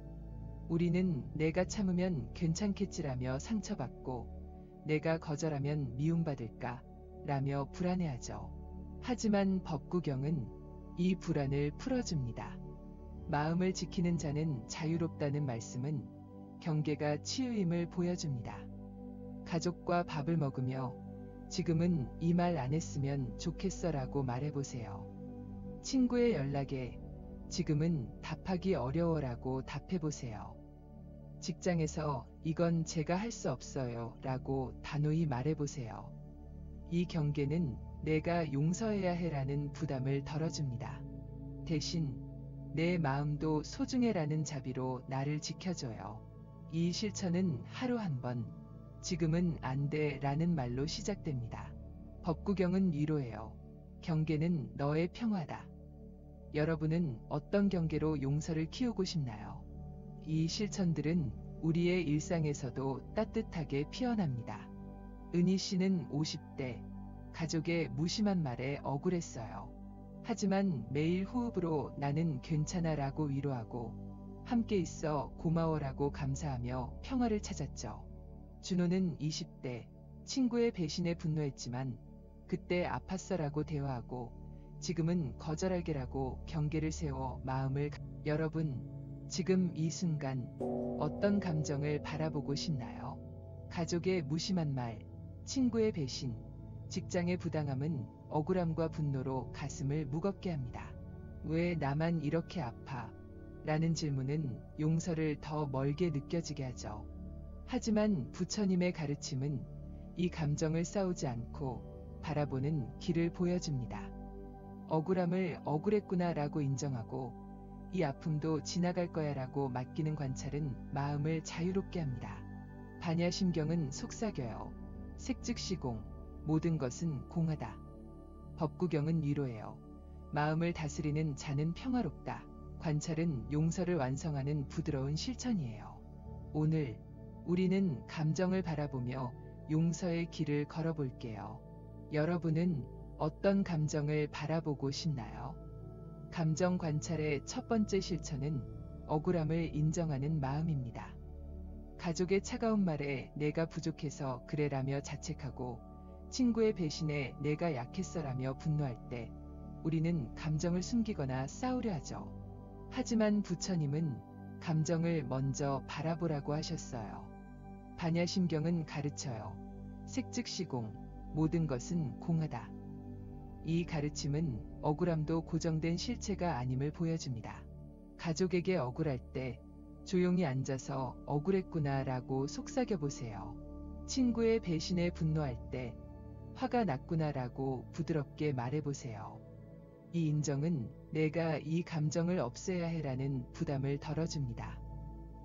우리는 내가 참으면 괜찮겠지라며 상처받고 내가 거절하면 미움받을까 라며 불안해하죠. 하지만 법구경은 이 불안을 풀어줍니다. 마음을 지키는 자는 자유롭다는 말씀은 경계가 치유임을 보여줍니다. 가족과 밥을 먹으며 지금은 이 말 안 했으면 좋겠어 라고 말해보세요. 친구의 연락에 지금은 답하기 어려워 라고 답해보세요. 직장에서 이건 제가 할 수 없어요 라고 단호히 말해보세요. 이 경계는 내가 용서해야 해라는 부담을 덜어줍니다. 대신 내 마음도 소중해라는 자비로 나를 지켜줘요. 이 실천은 하루 한 번, 지금은 안 돼 라는 말로 시작됩니다. 법구경은 위로예요. 경계는 너의 평화다. 여러분은 어떤 경계로 용서를 키우고 싶나요? 이 실천들은 우리의 일상에서도 따뜻하게 피어납니다. 은희 씨는 50대, 가족의 무심한 말에 억울했어요. 하지만 매일 호흡으로 나는 괜찮아 라고 위로하고 함께 있어 고마워라고 감사하며 평화를 찾았죠. 준호는 20대, 친구의 배신에 분노했지만 그때 아팠어 라고 대화하고 지금은 거절할게라고 경계를 세워 마음을 여러분, 지금 이 순간 어떤 감정을 바라보고 싶나요? 가족의 무심한 말, 친구의 배신, 직장의 부당함은 억울함과 분노로 가슴을 무겁게 합니다. 왜 나만 이렇게 아파? 라는 질문은 용서를 더 멀게 느껴지게 하죠. 하지만 부처님의 가르침은 이 감정을 싸우지 않고 바라보는 길을 보여줍니다. 억울함을 억울했구나 라고 인정하고 이 아픔도 지나갈 거야 라고 맡기는 관찰은 마음을 자유롭게 합니다. 반야심경은 속삭여요. 색즉시공, 모든 것은 공하다. 법구경은 위로예요. 마음을 다스리는 자는 평화롭다. 관찰은 용서를 완성하는 부드러운 실천이에요. 오늘 우리는 감정을 바라보며 용서의 길을 걸어볼게요. 여러분은 어떤 감정을 바라보고 싶나요? 감정 관찰의 첫 번째 실천은 억울함을 인정하는 마음입니다. 가족의 차가운 말에 내가 부족해서 그래라며 자책하고 친구의 배신에 내가 약했어라며 분노할 때 우리는 감정을 숨기거나 싸우려 하죠. 하지만 부처님은 감정을 먼저 바라보라고 하셨어요. 반야심경은 가르쳐요. 색즉시공, 모든 것은 공하다. 이 가르침은 억울함도 고정된 실체가 아님을 보여줍니다. 가족에게 억울할 때 조용히 앉아서 억울했구나 라고 속삭여 보세요. 친구의 배신에 분노할 때 화가 났구나라고 부드럽게 말해보세요. 이 인정은 내가 이 감정을 없애야 해라는 부담을 덜어줍니다.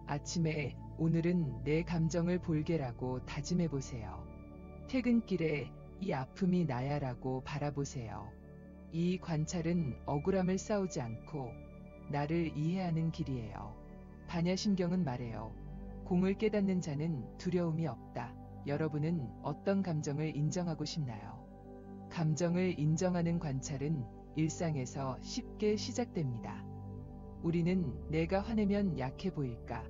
아침에 오늘은 내 감정을 볼게라고 다짐해보세요. 퇴근길에 이 아픔이 나야라고 바라보세요. 이 관찰은 억울함을 싸우지 않고 나를 이해하는 길이에요. 반야심경은 말해요. 공을 깨닫는 자는 두려움이 없다. 여러분은 어떤 감정을 인정하고 싶나요? 감정을 인정하는 관찰은 일상에서 쉽게 시작됩니다. 우리는 내가 화내면 약해 보일까?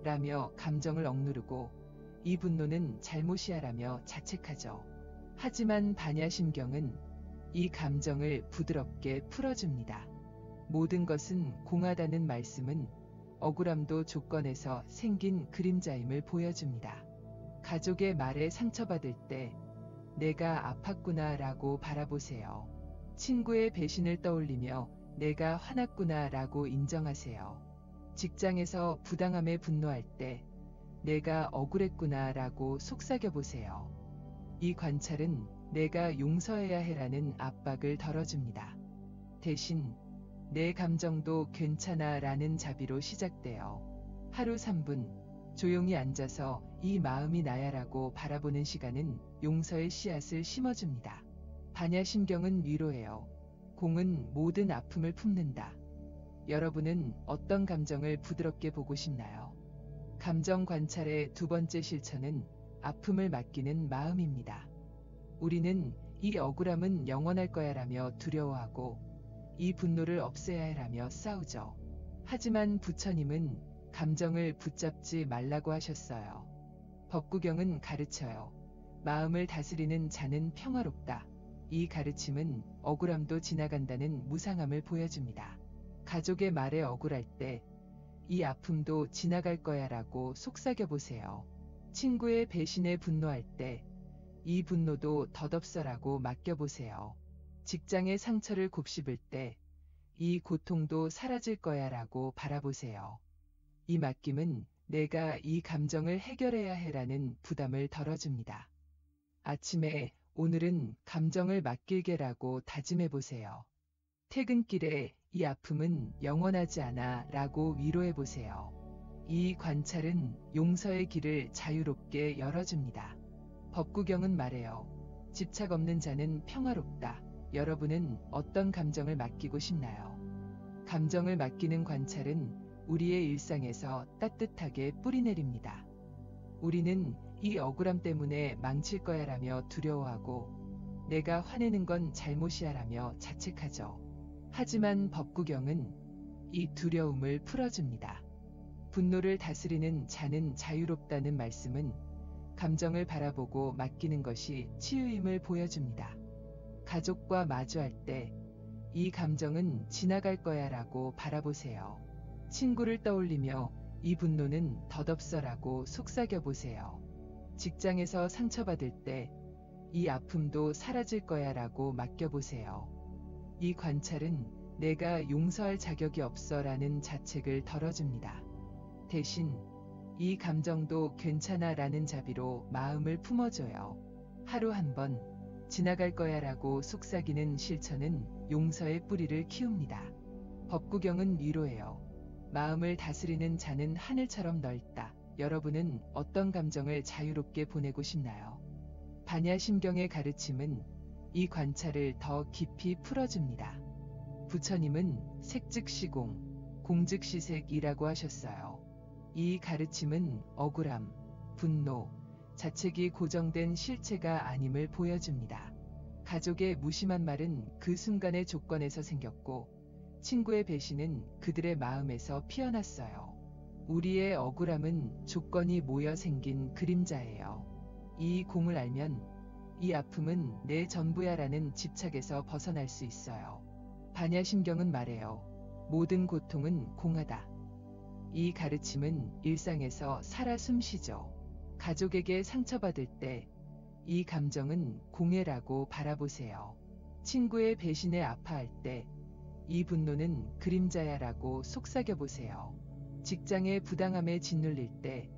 라며 감정을 억누르고 이 분노는 잘못이야 라며 자책하죠. 하지만 반야심경은 이 감정을 부드럽게 풀어줍니다. 모든 것은 공하다는 말씀은 억울함도 조건에서 생긴 그림자임을 보여줍니다. 가족의 말에 상처받을 때 내가 아팠구나 라고 바라보세요. 친구의 배신을 떠올리며 내가 화났구나 라고 인정하세요. 직장에서 부당함에 분노할 때 내가 억울했구나 라고 속삭여보세요. 이 관찰은 내가 용서해야 해라는 압박을 덜어줍니다. 대신 내 감정도 괜찮아 라는 자비로 시작돼요. 하루 3분 조용히 앉아서 이 마음이 나야라고 바라보는 시간은 용서의 씨앗을 심어줍니다. 반야심경은 위로해요. 공은 모든 아픔을 품는다. 여러분은 어떤 감정을 부드럽게 보고 싶나요? 감정 관찰의 두 번째 실천은 아픔을 맡기는 마음입니다. 우리는 이 억울함은 영원할 거야라며 두려워하고 이 분노를 없애야 해라며 싸우죠. 하지만 부처님은 감정을 붙잡지 말라고 하셨어요. 법구경은 가르쳐요. 마음을 다스리는 자는 평화롭다. 이 가르침은 억울함도 지나간다는 무상함을 보여줍니다. 가족의 말에 억울할 때 이 아픔도 지나갈 거야라고 속삭여보세요. 친구의 배신에 분노할 때 이 분노도 덧없어라고 맡겨보세요. 직장의 상처를 곱씹을 때 이 고통도 사라질 거야라고 바라보세요. 이 맡김은 내가 이 감정을 해결해야 해라는 부담을 덜어줍니다. 아침에 오늘은 감정을 맡길게라고 다짐해보세요. 퇴근길에 이 아픔은 영원하지 않아 라고 위로해보세요. 이 관찰은 용서의 길을 자유롭게 열어줍니다. 법구경은 말해요. 집착 없는 자는 평화롭다. 여러분은 어떤 감정을 맡기고 싶나요? 감정을 맡기는 관찰은 우리의 일상에서 따뜻하게 뿌리내립니다. 우리는 이 억울함 때문에 망칠 거야라며 두려워하고 내가 화내는 건 잘못이야라며 자책하죠. 하지만 법구경은 이 두려움을 풀어줍니다. 분노를 다스리는 자는 자유롭다는 말씀은 감정을 바라보고 맡기는 것이 치유임을 보여줍니다. 가족과 마주할 때 이 감정은 지나갈 거야라고 바라보세요. 친구를 떠올리며 이 분노는 덧없어라고 속삭여보세요. 직장에서 상처받을 때 이 아픔도 사라질 거야라고 맡겨보세요. 이 관찰은 내가 용서할 자격이 없어라는 자책을 덜어줍니다. 대신 이 감정도 괜찮아라는 자비로 마음을 품어줘요. 하루 한 번 지나갈 거야라고 속삭이는 실천은 용서의 뿌리를 키웁니다. 법구경은 위로해요. 마음을 다스리는 자는 하늘처럼 넓다. 여러분은 어떤 감정을 자유롭게 보내고 싶나요? 반야심경의 가르침은 이 관찰을 더 깊이 풀어줍니다. 부처님은 색즉시공, 공즉시색이라고 하셨어요. 이 가르침은 억울함, 분노, 자책이 고정된 실체가 아님을 보여줍니다. 가족의 무심한 말은 그 순간의 조건에서 생겼고 친구의 배신은 그들의 마음에서 피어났어요. 우리의 억울함은 조건이 모여 생긴 그림자예요. 이 공을 알면 이 아픔은 내 전부야라는 집착에서 벗어날 수 있어요. 반야심경은 말해요. 모든 고통은 공하다. 이 가르침은 일상에서 살아 숨쉬죠. 가족에게 상처받을 때 이 감정은 공해라고 바라보세요. 친구의 배신에 아파할 때 이 분노는 그림자야라고 속삭여보세요. 직장의 부당함에 짓눌릴 때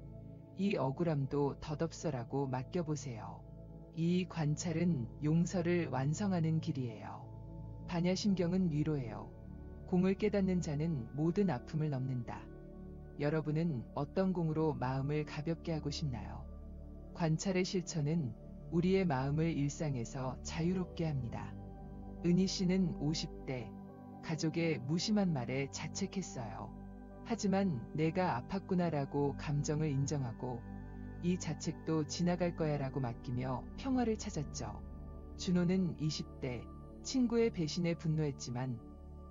이 억울함도 덧없어라고 맡겨보세요. 이 관찰은 용서를 완성하는 길이에요. 반야심경은 위로해요. 공을 깨닫는 자는 모든 아픔을 넘는다. 여러분은 어떤 공으로 마음을 가볍게 하고 싶나요? 관찰의 실천은 우리의 마음을 일상에서 자유롭게 합니다. 은희 씨는 50대 가족의 무심한 말에 자책했어요. 하지만 내가 아팠구나라고 감정을 인정하고 이 자책도 지나갈 거야라고 맡기며 평화를 찾았죠. 준호는 20대 친구의 배신에 분노했지만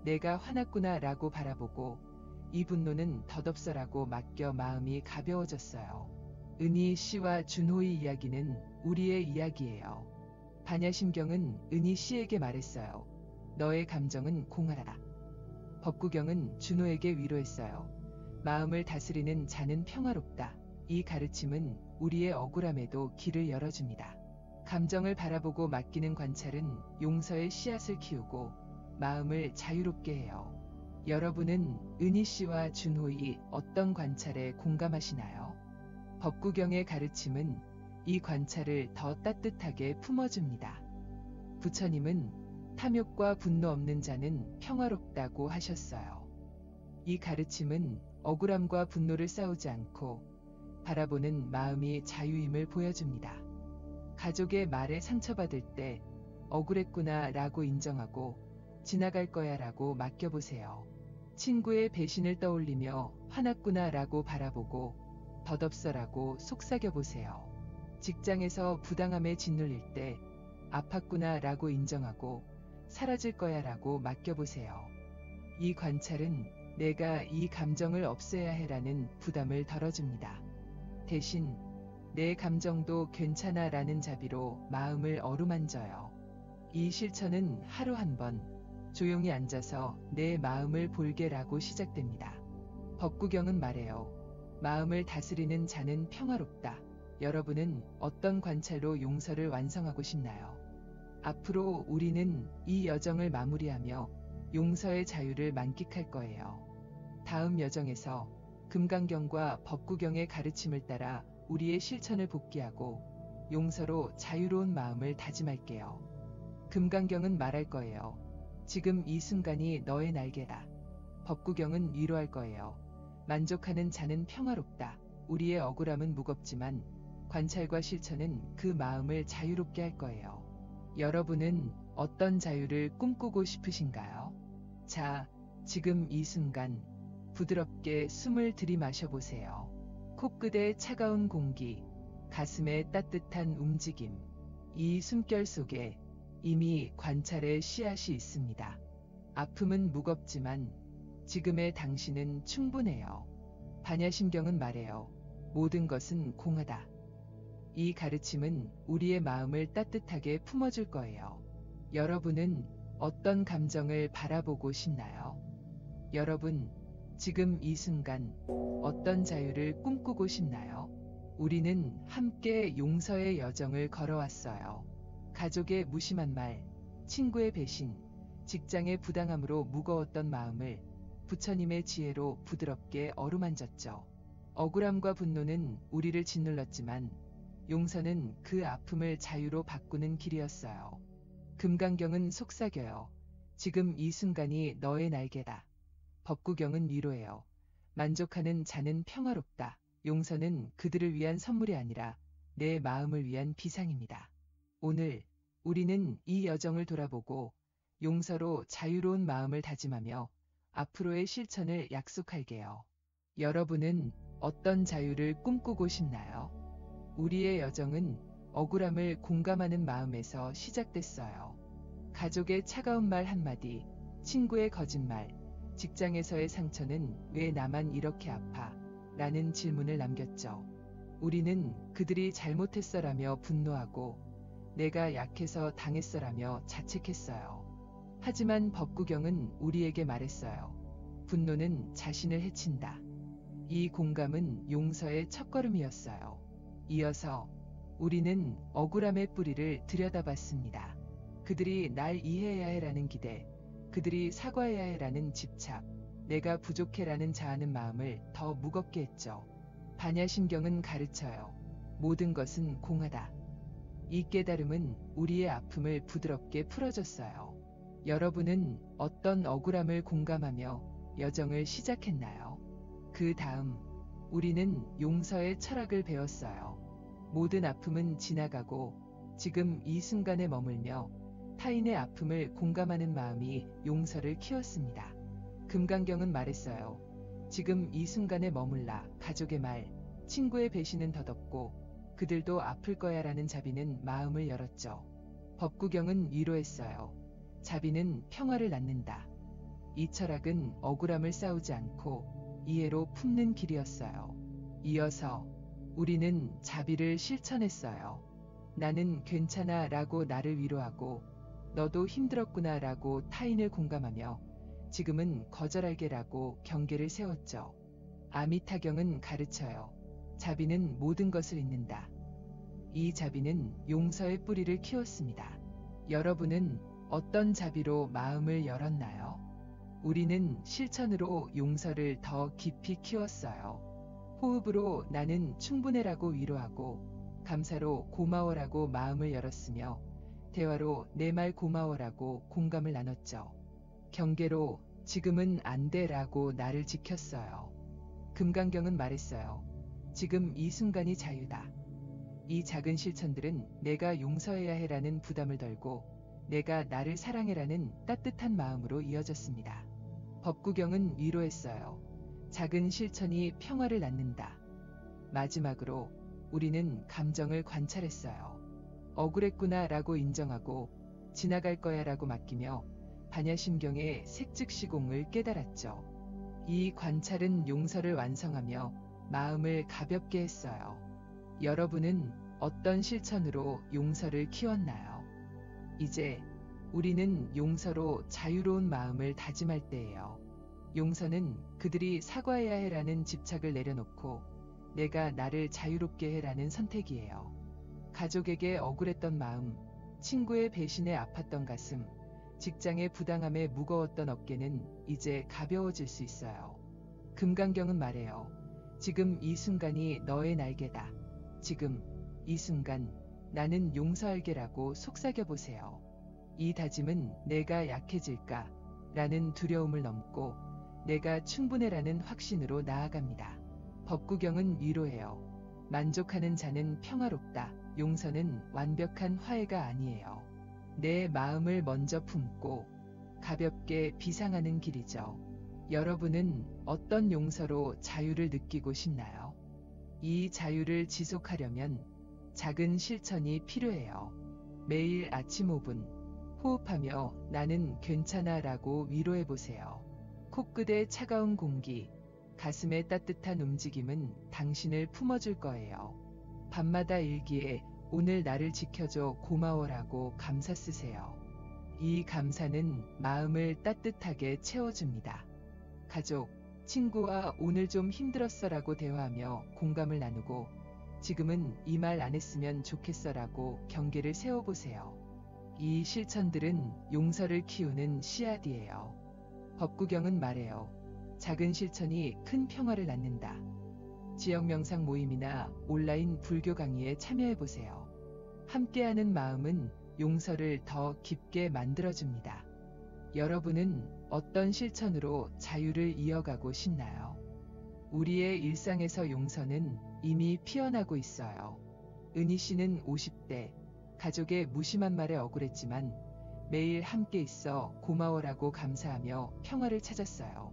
내가 화났구나라고 바라보고 이 분노는 덧없어라고 맡겨 마음이 가벼워졌어요. 은희 씨와 준호의 이야기는 우리의 이야기예요. 반야심경은 은희 씨에게 말했어요. 너의 감정은 공하라. 법구경은 준호에게 위로했어요. 마음을 다스리는 자는 평화롭다. 이 가르침은 우리의 억울함에도 길을 열어줍니다. 감정을 바라보고 맡기는 관찰은 용서의 씨앗을 키우고 마음을 자유롭게 해요. 여러분은 은희 씨와 준호의 어떤 관찰에 공감하시나요? 법구경의 가르침은 이 관찰을 더 따뜻하게 품어줍니다. 부처님은 탐욕과 분노 없는 자는 평화롭다고 하셨어요. 이 가르침은 억울함과 분노를 싸우지 않고 바라보는 마음이 자유임을 보여줍니다. 가족의 말에 상처받을 때 억울했구나 라고 인정하고 지나갈 거야 라고 맡겨보세요. 친구의 배신을 떠올리며 화났구나 라고 바라보고 덧없어라고 속삭여보세요. 직장에서 부당함에 짓눌릴 때 아팠구나 라고 인정하고 사라질 거야 라고 맡겨보세요. 이 관찰은 내가 이 감정을 없애야 해라는 부담을 덜어줍니다. 대신 내 감정도 괜찮아 라는 자비로 마음을 어루만져요. 이 실천은 하루 한 번 조용히 앉아서 내 마음을 볼게라고 시작됩니다. 법구경은 말해요. 마음을 다스리는 자는 평화롭다. 여러분은 어떤 관찰로 용서를 완성하고 싶나요? 앞으로 우리는 이 여정을 마무리하며 용서의 자유를 만끽할 거예요. 다음 여정에서 금강경과 법구경의 가르침을 따라 우리의 실천을 복귀하고 용서로 자유로운 마음을 다짐할게요. 금강경은 말할 거예요. 지금 이 순간이 너의 날개다. 법구경은 위로할 거예요. 만족하는 자는 평화롭다. 우리의 억울함은 무겁지만 관찰과 실천은 그 마음을 자유롭게 할 거예요. 여러분은 어떤 자유를 꿈꾸고 싶으신가요? 자, 지금 이 순간 부드럽게 숨을 들이마셔보세요. 코끝의 차가운 공기, 가슴의 따뜻한 움직임. 이 숨결 속에 이미 관찰의 씨앗이 있습니다. 아픔은 무겁지만 지금의 당신은 충분해요. 반야심경은 말해요. 모든 것은 공하다. 이 가르침은 우리의 마음을 따뜻하게 품어줄 거예요. 여러분은 어떤 감정을 바라보고 싶나요? 여러분, 지금 이 순간 어떤 자유를 꿈꾸고 싶나요? 우리는 함께 용서의 여정을 걸어왔어요. 가족의 무심한 말, 친구의 배신, 직장의 부당함으로 무거웠던 마음을 부처님의 지혜로 부드럽게 어루만졌죠. 억울함과 분노는 우리를 짓눌렀지만 용서는 그 아픔을 자유로 바꾸는 길이었어요. 금강경은 속삭여요. 지금 이 순간이 너의 날개다. 법구경은 위로해요. 만족하는 자는 평화롭다. 용서는 그들을 위한 선물이 아니라 내 마음을 위한 비상입니다. 오늘 우리는 이 여정을 돌아보고 용서로 자유로운 마음을 다짐하며 앞으로의 실천을 약속할게요. 여러분은 어떤 자유를 꿈꾸고 싶나요? 우리의 여정은 억울함을 공감하는 마음에서 시작됐어요. 가족의 차가운 말 한마디, 친구의 거짓말, 직장에서의 상처는 왜 나만 이렇게 아파? 라는 질문을 남겼죠. 우리는 그들이 잘못했어라며 분노하고 내가 약해서 당했어라며 자책했어요. 하지만 법구경은 우리에게 말했어요. 분노는 자신을 해친다. 이 공감은 용서의 첫걸음이었어요. 이어서 우리는 억울함의 뿌리를 들여다봤습니다. 그들이 날 이해해야 해라는 기대, 그들이 사과해야 해라는 집착, 내가 부족해라는 자아는 마음을 더 무겁게 했죠. 반야심경은 가르쳐요. 모든 것은 공하다. 이 깨달음은 우리의 아픔을 부드럽게 풀어줬어요. 여러분은 어떤 억울함을 공감하며 여정을 시작했나요? 그 다음, 우리는 용서의 철학을 배웠어요. 모든 아픔은 지나가고 지금 이 순간에 머물며 타인의 아픔을 공감하는 마음이 용서를 키웠습니다. 금강경은 말했어요. 지금 이 순간에 머물라. 가족의 말, 친구의 배신은 덧없고 그들도 아플 거야 라는 자비는 마음을 열었죠. 법구경은 위로했어요. 자비는 평화를 낳는다. 이 철학은 억울함을 싸우지 않고 이해로 품는 길이었어요. 이어서 우리는 자비를 실천했어요. 나는 괜찮아 라고 나를 위로하고 너도 힘들었구나 라고 타인을 공감하며 지금은 거절할게라고 경계를 세웠죠. 아미타경은 가르쳐요. 자비는 모든 것을 잇는다. 이 자비는 용서의 뿌리를 키웠습니다. 여러분은 어떤 자비로 마음을 열었나요? 우리는 실천으로 용서를 더 깊이 키웠어요. 호흡으로 나는 충분해라고 위로하고 감사로 고마워라고 마음을 열었으며 대화로 내 말 고마워라고 공감을 나눴죠. 경계로 지금은 안 돼라고 나를 지켰어요. 금강경은 말했어요. 지금 이 순간이 자유다. 이 작은 실천들은 내가 용서해야 해라는 부담을 덜고 내가 나를 사랑해라는 따뜻한 마음으로 이어졌습니다. 법구경은 위로했어요. 작은 실천이 평화를 낳는다. 마지막으로 우리는 감정을 관찰했어요. 억울했구나 라고 인정하고 지나갈 거야 라고 맡기며 반야심경의 색즉시공을 깨달았죠. 이 관찰은 용서를 완성하며 마음을 가볍게 했어요. 여러분은 어떤 실천으로 용서를 키웠나요? 이제 우리는 용서로 자유로운 마음을 다짐할 때예요. 용서는 그들이 사과해야 해라는 집착을 내려놓고 내가 나를 자유롭게 해라는 선택이에요. 가족에게 억울했던 마음, 친구의 배신에 아팠던 가슴, 직장의 부당함에 무거웠던 어깨는 이제 가벼워질 수 있어요. 금강경은 말해요. 지금 이 순간이 너의 날개다. 지금 이 순간 나는 용서할게라고 속삭여보세요. 이 다짐은 내가 약해질까? 라는 두려움을 넘고 내가 충분해라는 확신으로 나아갑니다. 법구경은 위로해요. 만족하는 자는 평화롭다. 용서는 완벽한 화해가 아니에요. 내 마음을 먼저 품고 가볍게 비상하는 길이죠. 여러분은 어떤 용서로 자유를 느끼고 싶나요? 이 자유를 지속하려면 작은 실천이 필요해요. 매일 아침 5분 호흡하며 나는 괜찮아 라고 위로해보세요. 코끝의 차가운 공기, 가슴의 따뜻한 움직임은 당신을 품어줄 거예요. 밤마다 일기에 오늘 나를 지켜줘 고마워라고 감사 쓰세요. 이 감사는 마음을 따뜻하게 채워줍니다. 가족, 친구와 오늘 좀 힘들었어라고 대화하며 공감을 나누고 지금은 이 말 안 했으면 좋겠어라고 경계를 세워보세요. 이 실천들은 용서를 키우는 씨앗이에요. 법구경은 말해요. 작은 실천이 큰 평화를 낳는다. 지역 명상 모임이나 온라인 불교 강의에 참여해보세요. 함께하는 마음은 용서를 더 깊게 만들어줍니다. 여러분은 어떤 실천으로 자유를 이어가고 싶나요? 우리의 일상에서 용서는 이미 피어나고 있어요. 은희 씨는 50대, 가족의 무심한 말에 억울했지만 매일 함께 있어 고마워라고 감사하며 평화를 찾았어요.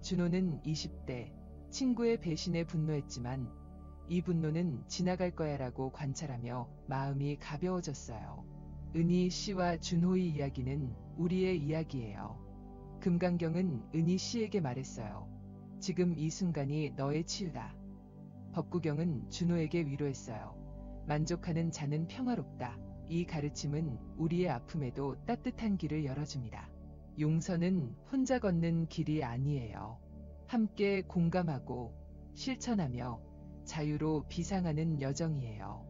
준호는 20대, 친구의 배신에 분노했지만 이 분노는 지나갈 거야라고 관찰하며 마음이 가벼워졌어요. 은희 씨와 준호의 이야기는 우리의 이야기예요. 금강경은 은희 씨에게 말했어요. 지금 이 순간이 너의 치유다. 법구경은 준호에게 위로했어요. 만족하는 자는 평화롭다. 이 가르침은 우리의 아픔에도 따뜻한 길을 열어줍니다. 용서는 혼자 걷는 길이 아니에요. 함께 공감하고 실천하며 자유로 비상하는 여정이에요.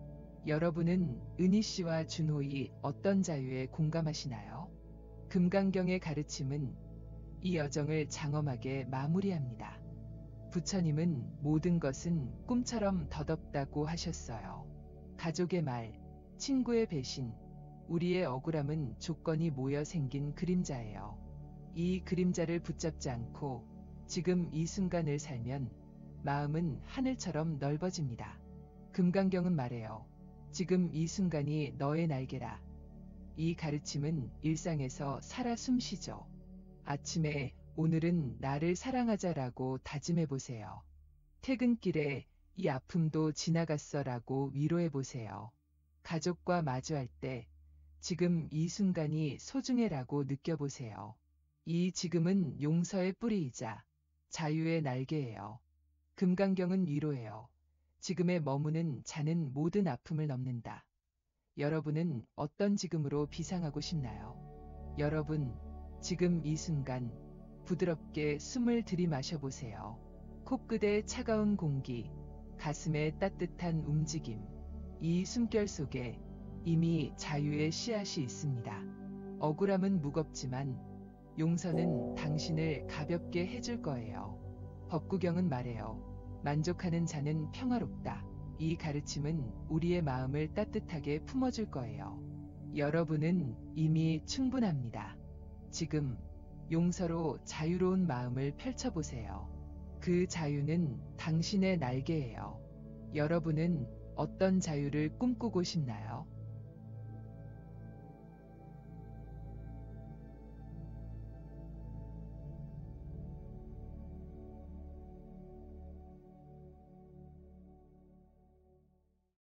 여러분은 은희 씨와 준호이 어떤 자유에 공감하시나요? 금강경의 가르침은 이 여정을 장엄하게 마무리합니다. 부처님은 모든 것은 꿈처럼 덧없다고 하셨어요. 가족의 말, 친구의 배신, 우리의 억울함은 조건이 모여 생긴 그림자예요. 이 그림자를 붙잡지 않고 지금 이 순간을 살면 마음은 하늘처럼 넓어집니다. 금강경은 말해요. 지금 이 순간이 너의 날개라. 이 가르침은 일상에서 살아 숨쉬죠. 아침에 오늘은 나를 사랑하자라고 다짐해보세요. 퇴근길에 이 아픔도 지나갔어라고 위로해보세요. 가족과 마주할 때 지금 이 순간이 소중해라고 느껴보세요. 이 지금은 용서의 뿌리이자 자유의 날개예요. 금강경은 위로해요. 지금에 머무는 자는 모든 아픔을 넘는다. 여러분은 어떤 지금으로 비상하고 싶나요? 여러분, 지금 이 순간 부드럽게 숨을 들이마셔보세요. 코끝의 차가운 공기, 가슴의 따뜻한 움직임, 이 숨결 속에 이미 자유의 씨앗이 있습니다. 억울함은 무겁지만 용서는 당신을 가볍게 해줄 거예요. 법구경은 말해요. 만족하는 자는 평화롭다. 이 가르침은 우리의 마음을 따뜻하게 품어줄 거예요. 여러분은 이미 충분합니다. 지금 용서로 자유로운 마음을 펼쳐보세요. 그 자유는 당신의 날개예요. 여러분은 어떤 자유를 꿈꾸고 싶나요?